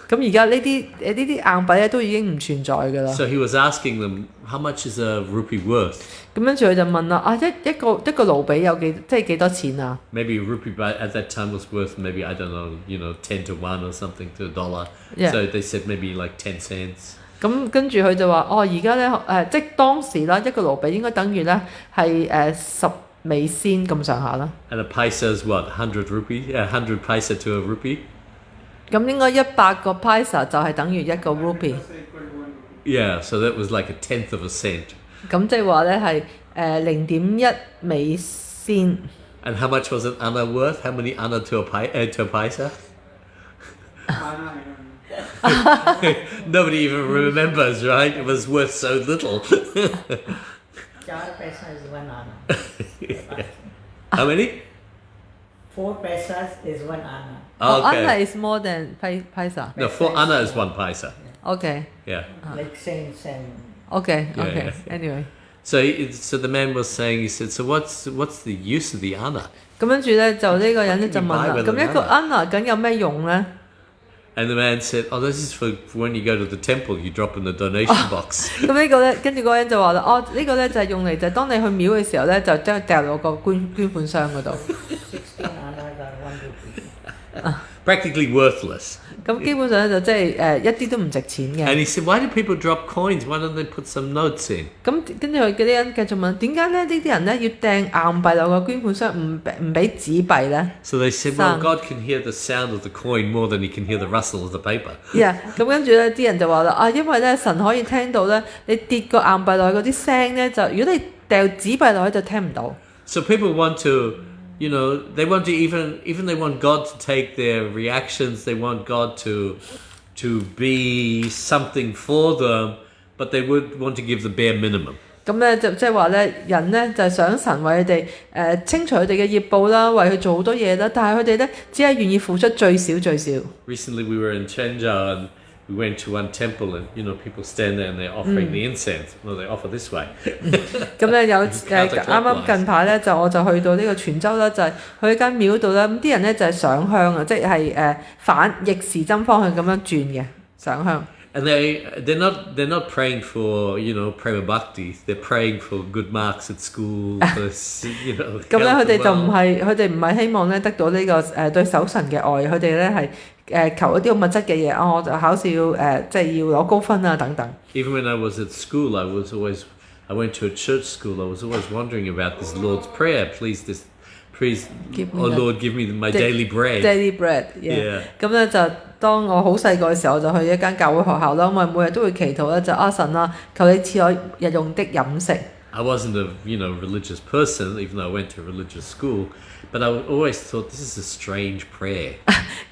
咁而家呢啲硬幣咧都已經唔存在㗎啦。So he was asking them, how much is a rupee worth? 咁跟住佢就問啦，一個盧比有幾多錢啊 Maybe a rupee at that time was worth maybe, I don't know, 10 to 1 or something to $1. Yeah. So they said maybe like 10 cents. 咁跟住佢就話，而家咧即當時啦，一個盧比應該等於咧係10美仙咁上下啦。And a paisa is what, 100 rupees? 100 paisa to a rupee? 咁應該100個 paisa 就係等於一個 rupee。Yeah, so that was like a tenth of a cent. 咁即係話咧係0.1美仙。And how much was an anna worth? How many anna to a paisa? Nobody even remembers, right? It was worth so little. 4 paisa is 1 anna. Yeah. How many? 4 paisas is 1 anna. Okay. Anna is more than paisa. No, 4 anna is 1 paisa. Okay. Yeah. Like cents and... Okay. Yeah. Anyway. So the man was saying, he said, so what's the use of the anna? 咁跟住咧就呢個人咧就問啦，咁一個 anna 咁有咩用咧？ And the man said, oh, this is for when you go to the temple, you drop in the donation box. 咁呢個咧，跟住嗰個人就話啦，呢個咧就係用嚟就係當你去廟嘅時候咧，就將佢掉落個捐款箱嗰度。16 annas are 1 rupee. Practically worthless. 咁咁基本上就即係一啲都唔值錢嘅。 And he said, why do people drop coins? Why don't they put some notes in? 咁跟住佢嗰啲人繼續問點解咧？呢啲人咧要掟硬幣落個捐款箱，唔俾紙幣咧 So they said, well, Son. God can hear the sound of the coin more than he can hear the rustle of the paper. Yeah， 咁跟住咧啲人就話啦因為咧神可以聽到咧你跌個硬幣落去嗰啲聲咧，就如果你掉紙幣落去就聽唔到。 So people want to, they want to even they want God to take their reactions. They want God to be something for them, but they would want to give the bare minimum. 咁咧就即係話咧，人咧就係想神為佢哋清除佢哋嘅業報啦，為佢做好多嘢啦，但係佢哋咧只係願意付出最少最少。 Recently we were in Chenja and we went to one temple and people stand there and they're offering the incense. Well, they offer this way. 咁咧有啱啱近排咧我就去到呢個泉州啦，就係去一間廟度啦，咁啲人咧就係上香啊，即係反逆時針方向咁樣轉嘅上香。 And they're not praying for prema bhakti. They're praying for good marks at school. For, 咁咧佢哋就唔係希望咧得到呢個對手神嘅愛，佢哋咧係求一啲好物質嘅嘢。我就考試要即係要攞高分啊等等。 Even when I was at school, I went to a church school. I was always wondering about this Lord's Prayer. Please, Lord, give me my daily bread. Daily bread, yeah. 咁咧就當我好細個嘅時候，就去一間教會學校啦。我每日都會祈禱咧，就神啊，求你賜我日用的飲食。 I wasn't a religious person, even though I went to a religious school. But I always thought this is a strange prayer.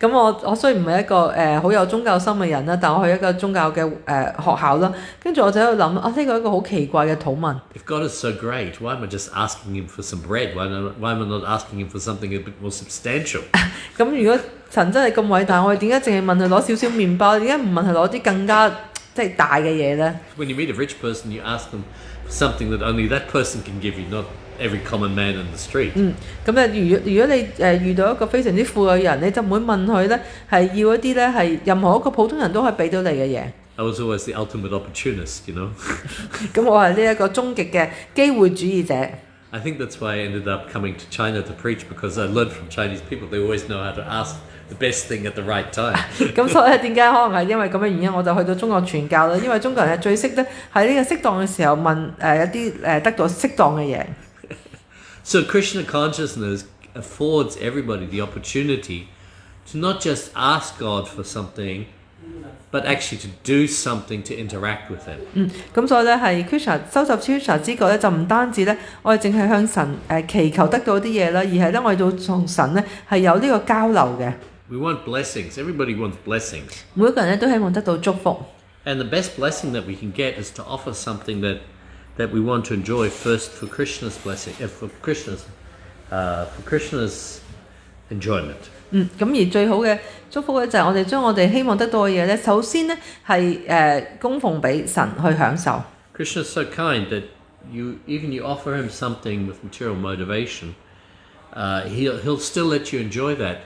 咁我雖然唔係一個好有宗教心嘅人啦，但我去一個宗教嘅學校啦，跟住我就喺度諗呢個係一個好奇怪嘅禱文。 If God is so great, why am I just asking him for some bread? Why am I not asking him for something a bit more substantial? 咁如果神真係咁偉大，我哋點解淨係問佢攞少少麵包？點解唔問佢攞啲更加即係大嘅嘢咧？ When you meet a rich person, you ask them for something that only that person can give you, not every common man in the street. 咁咧，如果你遇到一個非常之富嘅人，你就唔會問佢咧係要一啲咧係任何一個普通人都可以俾到你嘅嘢。 I was always the ultimate opportunist, 咁我係呢一個終極嘅機會主義者。 I think that's why I ended up coming to China to preach, because I learned from Chinese people. They always know how to ask the best thing at the right time. 咁所以點解可能係因為咁嘅原因，我就去到中國傳教啦。因為中國人係最識得喺呢個適當嘅時候問一啲得到適當嘅嘢。 So Krishna consciousness affords everybody the opportunity to not just ask God for something, but actually to do something to interact with him. 咁所以咧係 Krishna 收集 Krishna 之覺咧，就唔單止咧，我哋淨係向神祈求得到啲嘢啦，而係咧我哋到同神咧係有呢個交流嘅。 We want blessings. Everybody wants blessings. 每一個人咧都希望得到祝福。 And the best blessing that we can get is to offer something that we want to enjoy first for Krishna's blessing, for Krishna's enjoyment. 咁而最好嘅祝福咧就係我哋將我哋希望得到嘅嘢咧，首先咧係供奉俾神去享受。 Krishna is so kind that you offer him something with material motivation, he'll still let you enjoy that.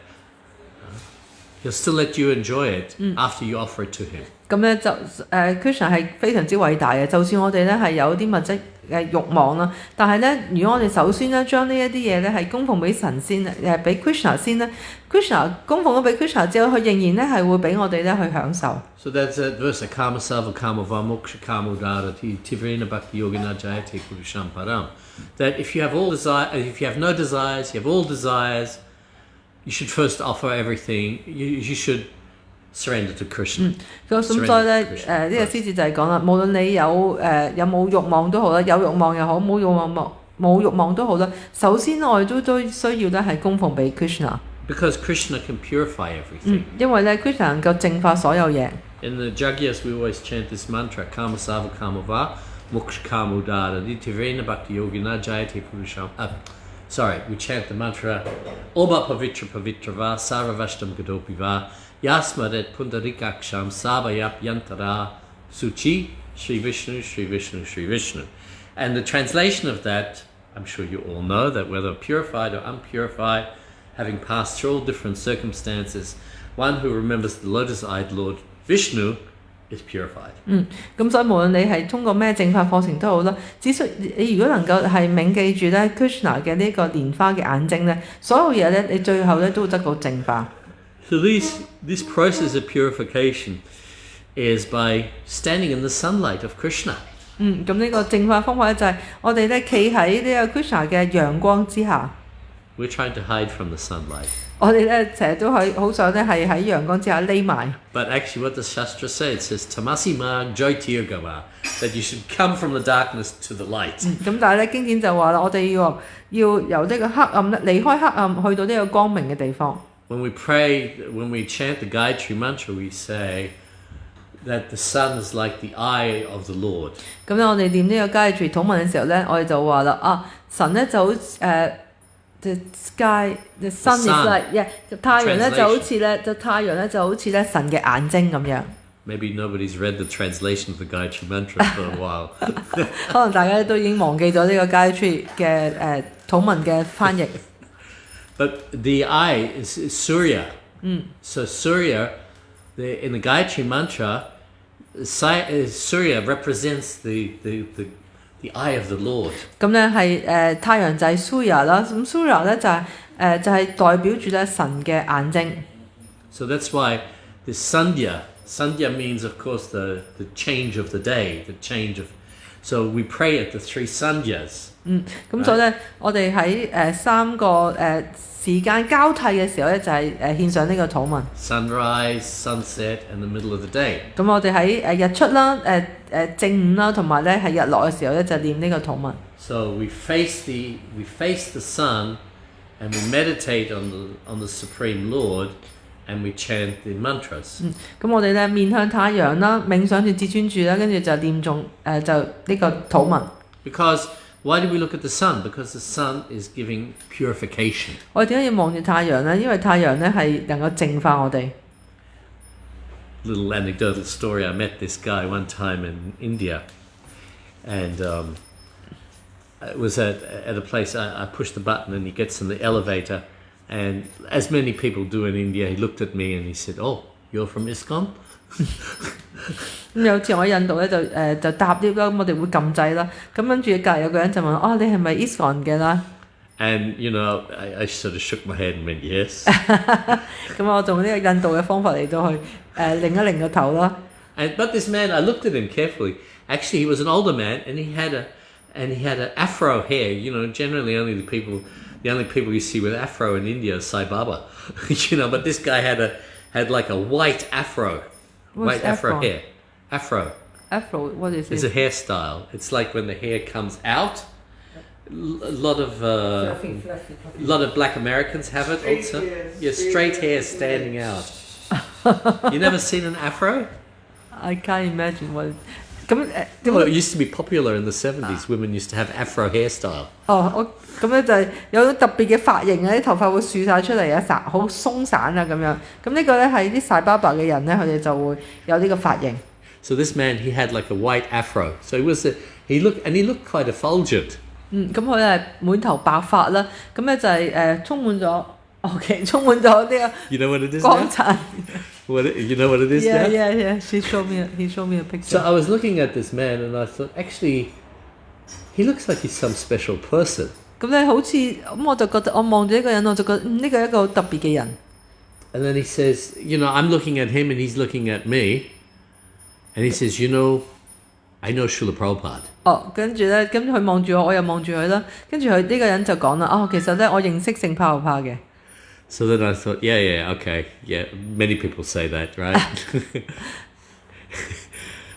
He'll still let you enjoy it after you offer it to him. 咁咧就Krishna 係非常之偉大嘅，就算我哋咧係有啲物質嘅慾望啦，但係咧如果我哋首先咧將呢一啲嘢咧係供奉俾神先，俾 Krishna 先咧 ，Krishna 供奉咗俾 Krishna 之後，佢仍然咧係會俾我哋咧去享受。 So that's that verse: Kama Sava Kama Vamoksha Kama Udara Tivrena Bhakti Yogina Jayate Purusham Param. That if you have no desires, you have all desires, you should first offer everything. You should surrender to Krishna. 咁所以咧呢個詩節就係講啦，無論你有冇慾望都好啦，有慾望又好，冇慾望都好啦，首先我哋都需要咧係供奉俾 Krishna。 Because Krishna can purify everything. 因為咧 Krishna 能夠淨化所有嘢。 In the Jagyas, we always chant this mantra: Kama Sava Kama Va Moksha Kama Udara Tivrena Bhakti Yogina Jayate Purusham. We chant the mantra: Oba Pavitra Pavitra Va Saravashtam Gadopi Va Yasmadet Pundarikaksham Sabayap Yantara Suchi Shri Vishnu Shri Vishnu Shri Vishnu. And the translation of that, I'm sure you all know, that whether purified or unpurified, having passed through all different circumstances, one who remembers the lotus-eyed Lord Vishnu is purified. 咁所以無論你係通過咩淨化課程都好啦，只需你如果能夠係銘記住咧 Krishna 嘅呢個蓮花嘅眼睛咧，所有嘢咧你最後咧都會得到淨化。So this process of purification is by standing in the sunlight of Krishna. 咁呢個淨化方法咧就係我哋咧企喺呢個 Krishna 嘅陽光之下。We're trying to hide from the sunlight. 我哋咧成日都好想咧係喺陽光之下匿埋。But actually what the Shastra says, it says tamasi mag jyotirgama, that you should come from the darkness to the light. 咁但係咧經典就話啦，我哋要由呢個黑暗咧離開黑暗，去到呢個光明嘅地方。When we pray, when we chant the Gayatri Mantra, we say that the sun is like the eye of the Lord. 咁咧我哋念呢個 Gayatri 禱文嘅時候咧，我哋就話啦神咧就好the sky, the sun is like yeah， 太陽咧就好似咧，神嘅眼睛咁樣。Maybe nobody's read the translation of the Gayatri Mantra for a while. 可能大家都已經忘記咗呢個 Gayatri 嘅禱文嘅翻譯。But the eye is Surya. So Surya, in the Gayatri Mantra, Surya represents the eye of the Lord. 咁咧係太陽就係 Surya 啦，咁 Surya 咧就係代表住咧神嘅眼睛。So that's why the Sandhya means, of course, the change of the day, the change of. So we pray at the 3 Sandhyas. 咁所以咧，我哋喺3個時間交替嘅時候咧，就係獻上呢個禱文。Sunrise, sunset, and the middle of the day. 咁我哋喺日出啦、正午啦，同埋咧係日落嘅時候咧，就念呢個禱文。So we face the sun, and we meditate on the Supreme Lord, and we chant the mantras. 咁我哋咧面向太陽啦，冥想住至尊住啦，跟住就念誦就呢個禱文。Because why do we look at the sun? Because the sun is giving purification. 我哋點解要望住太陽咧？因為太陽咧係能夠淨化我哋。Little anecdotal story. I met this guy one time in India, and it was at a place. I pushed the button, and he gets in the elevator, and as many people do in India, he looked at me and he said, "Oh, you're from Iskcon?" 咁有次我喺印度咧就搭 lift 啦，咁我哋會撳掣啦，咁跟住隔離有個人就問你係咪 Iskcon 嘅啦？ And I sort of shook my head and went yes. 咁我用呢個印度嘅方法嚟到去擰一擰個頭啦。But this man, I looked at him carefully. Actually, he was an older man, and he had an afro hair. Generally only the only people you see with afro in India are Sai Baba. But this guy had like a white afro. What's white afro afro? hair. Afro. Afro, what is It's it? a hairstyle. It's like when the hair comes out. A lot of black Americans have it also. Yeah, straight hair standing out. You never seen an afro? I can't imagine what. Well, it used to be popular in the 70s. Women used to have afro hairstyle. 咁咧就係有種特別嘅髮型啊，啲頭髮會豎晒出嚟啊，好鬆散啊咁樣。咁呢個咧係啲曬巴巴嘅人咧，佢哋就會有呢個髮型。So this man, he had like a white afro. So he looked quite effulgent. 咁佢係滿頭白髮啦，咁咧就係充滿咗呢個 You know what it is 光 now? 殘。You know what it is now? Yeah. He showed me a picture. So I was looking at this man and I thought, actually, he looks like he's some special person. 咁咧好似咁，我就覺得我望住呢個人，我就覺得呢個係一個好特別嘅人。And then he says, I'm looking at him and he's looking at me. And he says, I know Srila Prabhupada. 跟住咧，咁佢望住我，我又望住佢啦。跟住佢呢個人就講啦，其實咧我認識聖帕帕嘅。So then I thought, yeah, okay. Yeah, many people say that, right?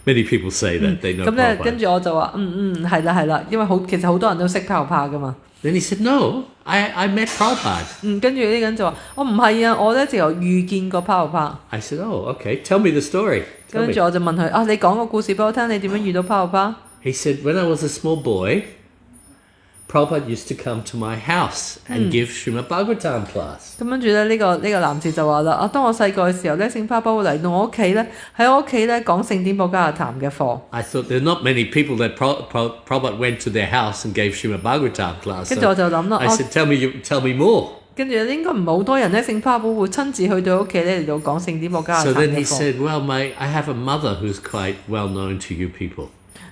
Many people say that they know 咁咧，跟 Prabhupada. 住我就話，係啦，因為其實好多人都識帕帕噶嘛。Then he said, no, I met Prabhupada. 跟住呢個人就話，唔係啊，我咧就遇見過帕帕。I said, oh, okay, tell me the story. Tell 跟 me. 住我就問佢，你講個故事俾我聽，你點樣遇到帕帕？ He said, when I was a small boy, Prabhupada used to come to my house and give Śrimad Bhagāvatam class. 咁跟住咧，呢個男士就話啦，當我細個嘅時候咧，聖帕帕會嚟到我屋企咧，喺我屋企咧講聖典寶嘉亞談嘅課。I thought there are not many people that Prabhupada went to their house and gave Śrimad Bhagāvatam class. 跟住我就諗啦， I said, tell me more. 跟住應該唔係好多人咧，聖帕帕會親自去到屋企咧嚟到講聖典寶嘉亞 So 談 then 嘅 he 課。said, well, I have a mother who's quite well known to you people.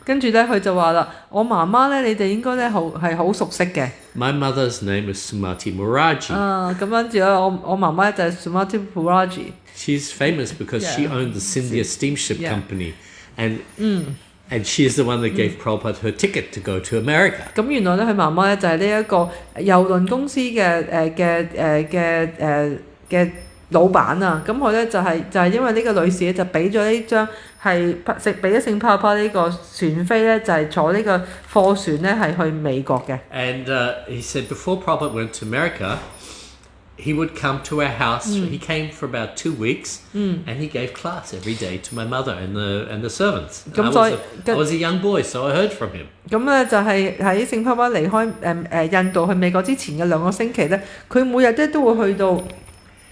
跟住咧佢就話啦：我媽媽咧，你哋應該咧係好熟悉嘅。My mother's name is Sumati Muraji. 咁跟住咧，我媽媽就係 Sumati Muraji。She's famous because she owned the Scindia Steamship Company, and she is the one that gave Prabhupada her ticket to go to America. 咁原來咧，佢媽媽咧就係呢一個郵輪公司嘅老闆啊。咁佢咧就係因為呢個女士咧就俾咗呢張係俾咗聖泡泡呢個船飛咧，就係坐呢個貨船咧係去美國嘅。And he said before Prabhupada went to America, he would come to our house. He came for about 2 weeks, and he gave class every day to my mother and the servants. I was a young boy, so I heard from him. 咁咧就係喺聖泡泡離開印度去美國之前嘅2個星期咧，佢每日咧都會去到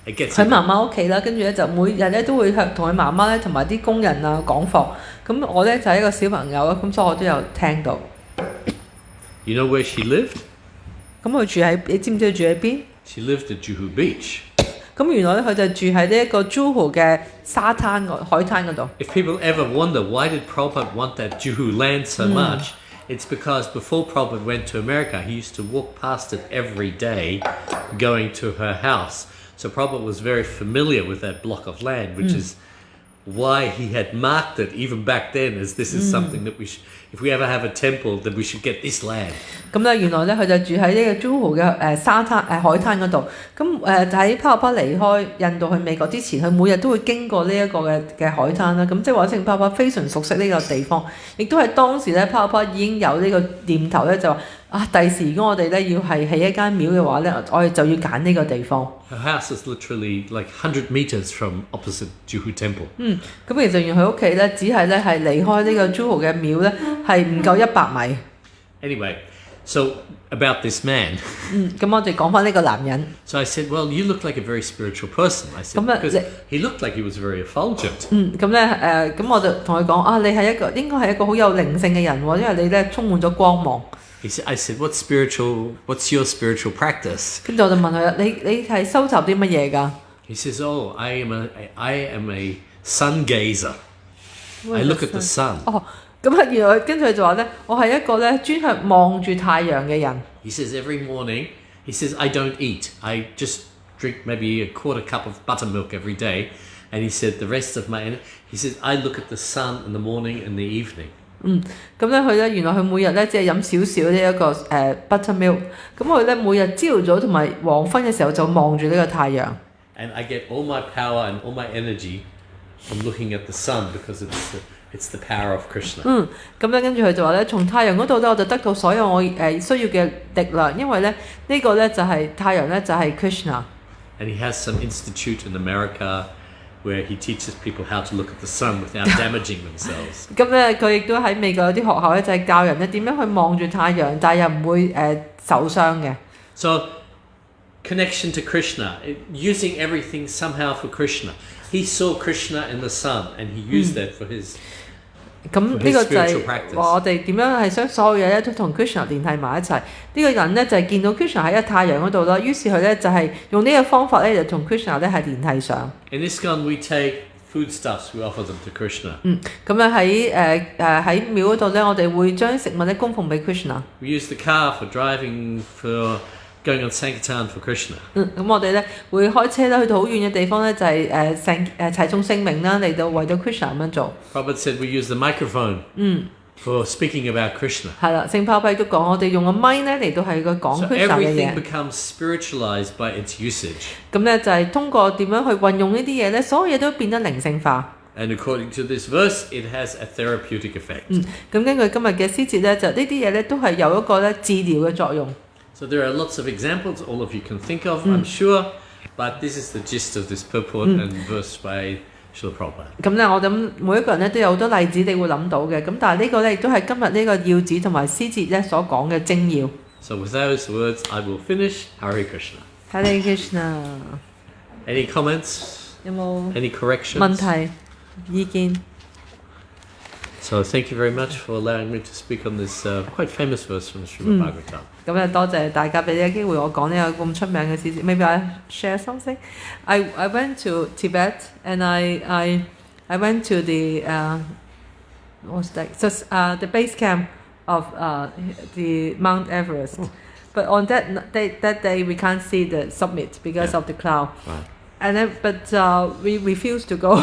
佢媽媽屋企啦，跟住咧就每日咧都會同佢媽媽咧同埋啲工人啊講課。咁我咧就係一個小朋友啦，咁所以我都有聽到。You know where she lived? 咁佢住喺，你知唔知佢住喺邊？ She lived at Juhu Beach. 咁原來咧佢就住喺呢一個 Juhu 嘅沙灘海灘嗰度。If people ever wonder why did Prabhupada want that Juhu land so much, it's because before Prabhupada went to America, he used to walk past it every day going to her house. So Prabhupada was very familiar with that block of land, which is why he had marked it even back then as this is something that if we ever have a temple, then we should get this land. 咁咧原來咧佢就住喺呢個 Juhu 嘅沙灘海灘嗰度。咁喺泡泡離開印度去美國之前，佢每日都會經過呢一個嘅海灘啦。咁即係話聖泡泡非常熟悉呢個地方，亦都係當時咧泡泡已經有呢個念頭咧，就話第時如果我哋咧要係起一間廟嘅話咧，我哋就要揀呢個地方。Her house is literally like 100 meters from opposite Juhu Temple. 咁其實原來佢屋企咧只係咧係離開呢個 Juhu 嘅廟咧係唔夠100米。Anyway, so about this man. 咁我哋講翻呢個男人。So I said, well, you look like a very spiritual person. I said, because he looked like he was very effulgent. 咁咧咁我就同佢講你係應該係一個好有靈性嘅人喎，因為你咧充滿咗光芒。I said, what's your spiritual practice? 跟住我就問佢你係收集啲乜嘢㗎？ He says, oh, I am a sun gazer. I look at the sun. 咁原來跟住佢就話咧，我係一個咧專係望住太陽嘅人。He says every morning, he says, I don't eat. I just drink maybe a quarter cup of buttermilk every day. And he said the rest of he says, I look at the sun in the morning and the evening. 咁咧佢咧原來佢每日咧只係飲少少呢一個buttermilk。咁佢咧每日朝早同埋黃昏嘅時候就望住呢個太陽。And I get all my power and all my energy from looking at the sun because it's the power of Krishna. 咁咧跟住佢就話咧，從太陽嗰度咧我就得到所有我需要嘅力量，因為咧呢個咧就係太陽咧就係 Krishna。And he has some institute in America where he teaches people how to look at the sun without damaging themselves. 咁咧佢亦都喺美國有啲學校咧就係教人咧點樣去望住太陽，但係又唔會受傷嘅。So connection to Krishna, using everything somehow for Krishna. He saw Krishna in the sun and he used that for his 咁呢個就係話我哋點樣係將所有嘢咧都同 Krishna 聯繫埋一齊。呢個人咧就係見到 Krishna 喺太陽嗰度啦，於是佢咧就係用呢個方法咧就同 Krishna 咧係聯繫上。In Iskcon we take foodstuffs, we offer them to Krishna. 咁咧喺廟嗰度咧，我哋會將食物咧供奉俾 Krishna。We use the car for driving for going on Sankirtan for Krishna. 咁我哋咧會開車咧去到好遠嘅地方咧，就係齊眾聖名啦，嚟到為到 Krishna 咁樣做。Prabhupada said we use the microphone for speaking about Krishna. 係啦，聖泡泡都講，我哋用個咪咧嚟到係個講 So Krishna 嘅嘢。everything becomes spiritualized by its usage. 咁咧就係通過點樣去運用呢啲嘢咧，所有嘢都變得靈性化。And according to this verse, it has a therapeutic effect. 咁根據今日嘅詩節咧，就呢啲嘢咧都係有一個咧治療嘅作用。So there are lots of examples all of you can think of, I'm sure, but this is the gist of this purport and verse by Srila Prabhupada. 咁咧，我諗每一個人咧都有好多例子，你會諗到嘅。咁但係呢個咧亦都係今日呢個要旨同埋詩節咧所講嘅精要。So with those words, I will finish. Hare Krishna. Hare Krishna。Any comments? 有冇 Any corrections? 問題、意見？ So thank you very much for allowing me to speak on this quite famous verse from Śrimad Bhagāvatam. 咁咧多謝大家俾呢個機會我講呢個咁出名嘅詩節。Maybe I share something. I went to Tibet and I went to the what's that? Just the base camp of the Mount Everest. But on that day we can't see the summit because of the cloud. Right. And then, but we refused to go.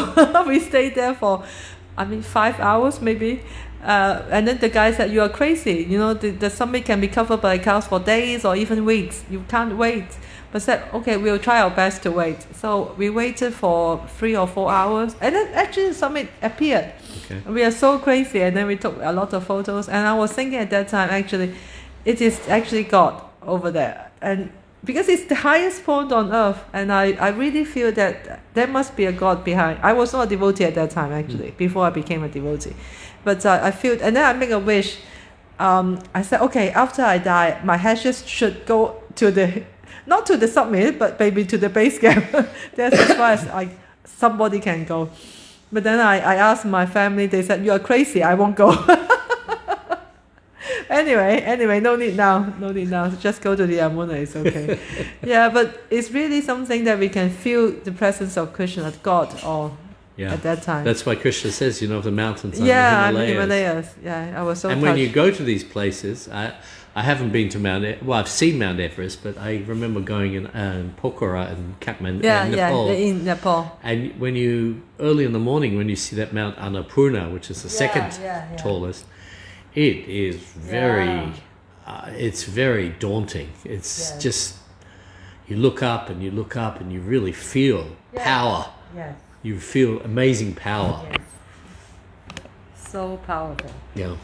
We stayed there for, 5 hours maybe. And then the guy said, "You are crazy. You know, the summit can be covered by clouds for days or even weeks. You can't wait." But said, "Okay, we'll try our best to wait." So we waited for 3 or 4 hours, and then actually the summit appeared. Okay. We are so crazy, and then we took a lot of photos. And I was thinking at that time, actually, it is actually God over there, and because it's the highest point on earth, and I really feel that there must be a God behind. I was not a devotee at that time, actually, before I became a devotee. But I feel, and then I make a wish. I said, okay, after I die, my ashes should go to not to the summit, but maybe to the base camp. That's as far as somebody can go. But then I asked my family, they said, "You are crazy, I won't go." Anyway, no need now. Just go to the Yamuna, it's okay. Yeah, but it's really something that we can feel the presence of Krishna, God, or at that time. That's why Krishna says, the mountains are the the Himalayas. Himalayas. Yeah, I was so And touched. when you go to these places, I haven't been to I've seen Mount Everest, but I remember going in Pokhara and Kathmandu, Nepal. In Nepal. And early in the morning, when you see that Mount Annapurna, which is the second tallest, it is very, it's very daunting. It's just, you look up and you really feel power. Yes. You feel amazing power. Yes. So powerful. Yeah.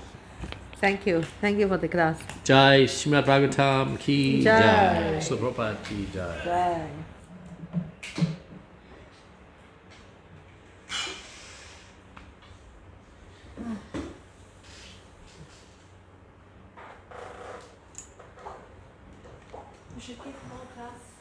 Thank you for the class. Jai Śrimad Bhagāvatam ki Jai. jai. Srila Prabhupada ki jai. Right. You should give more class.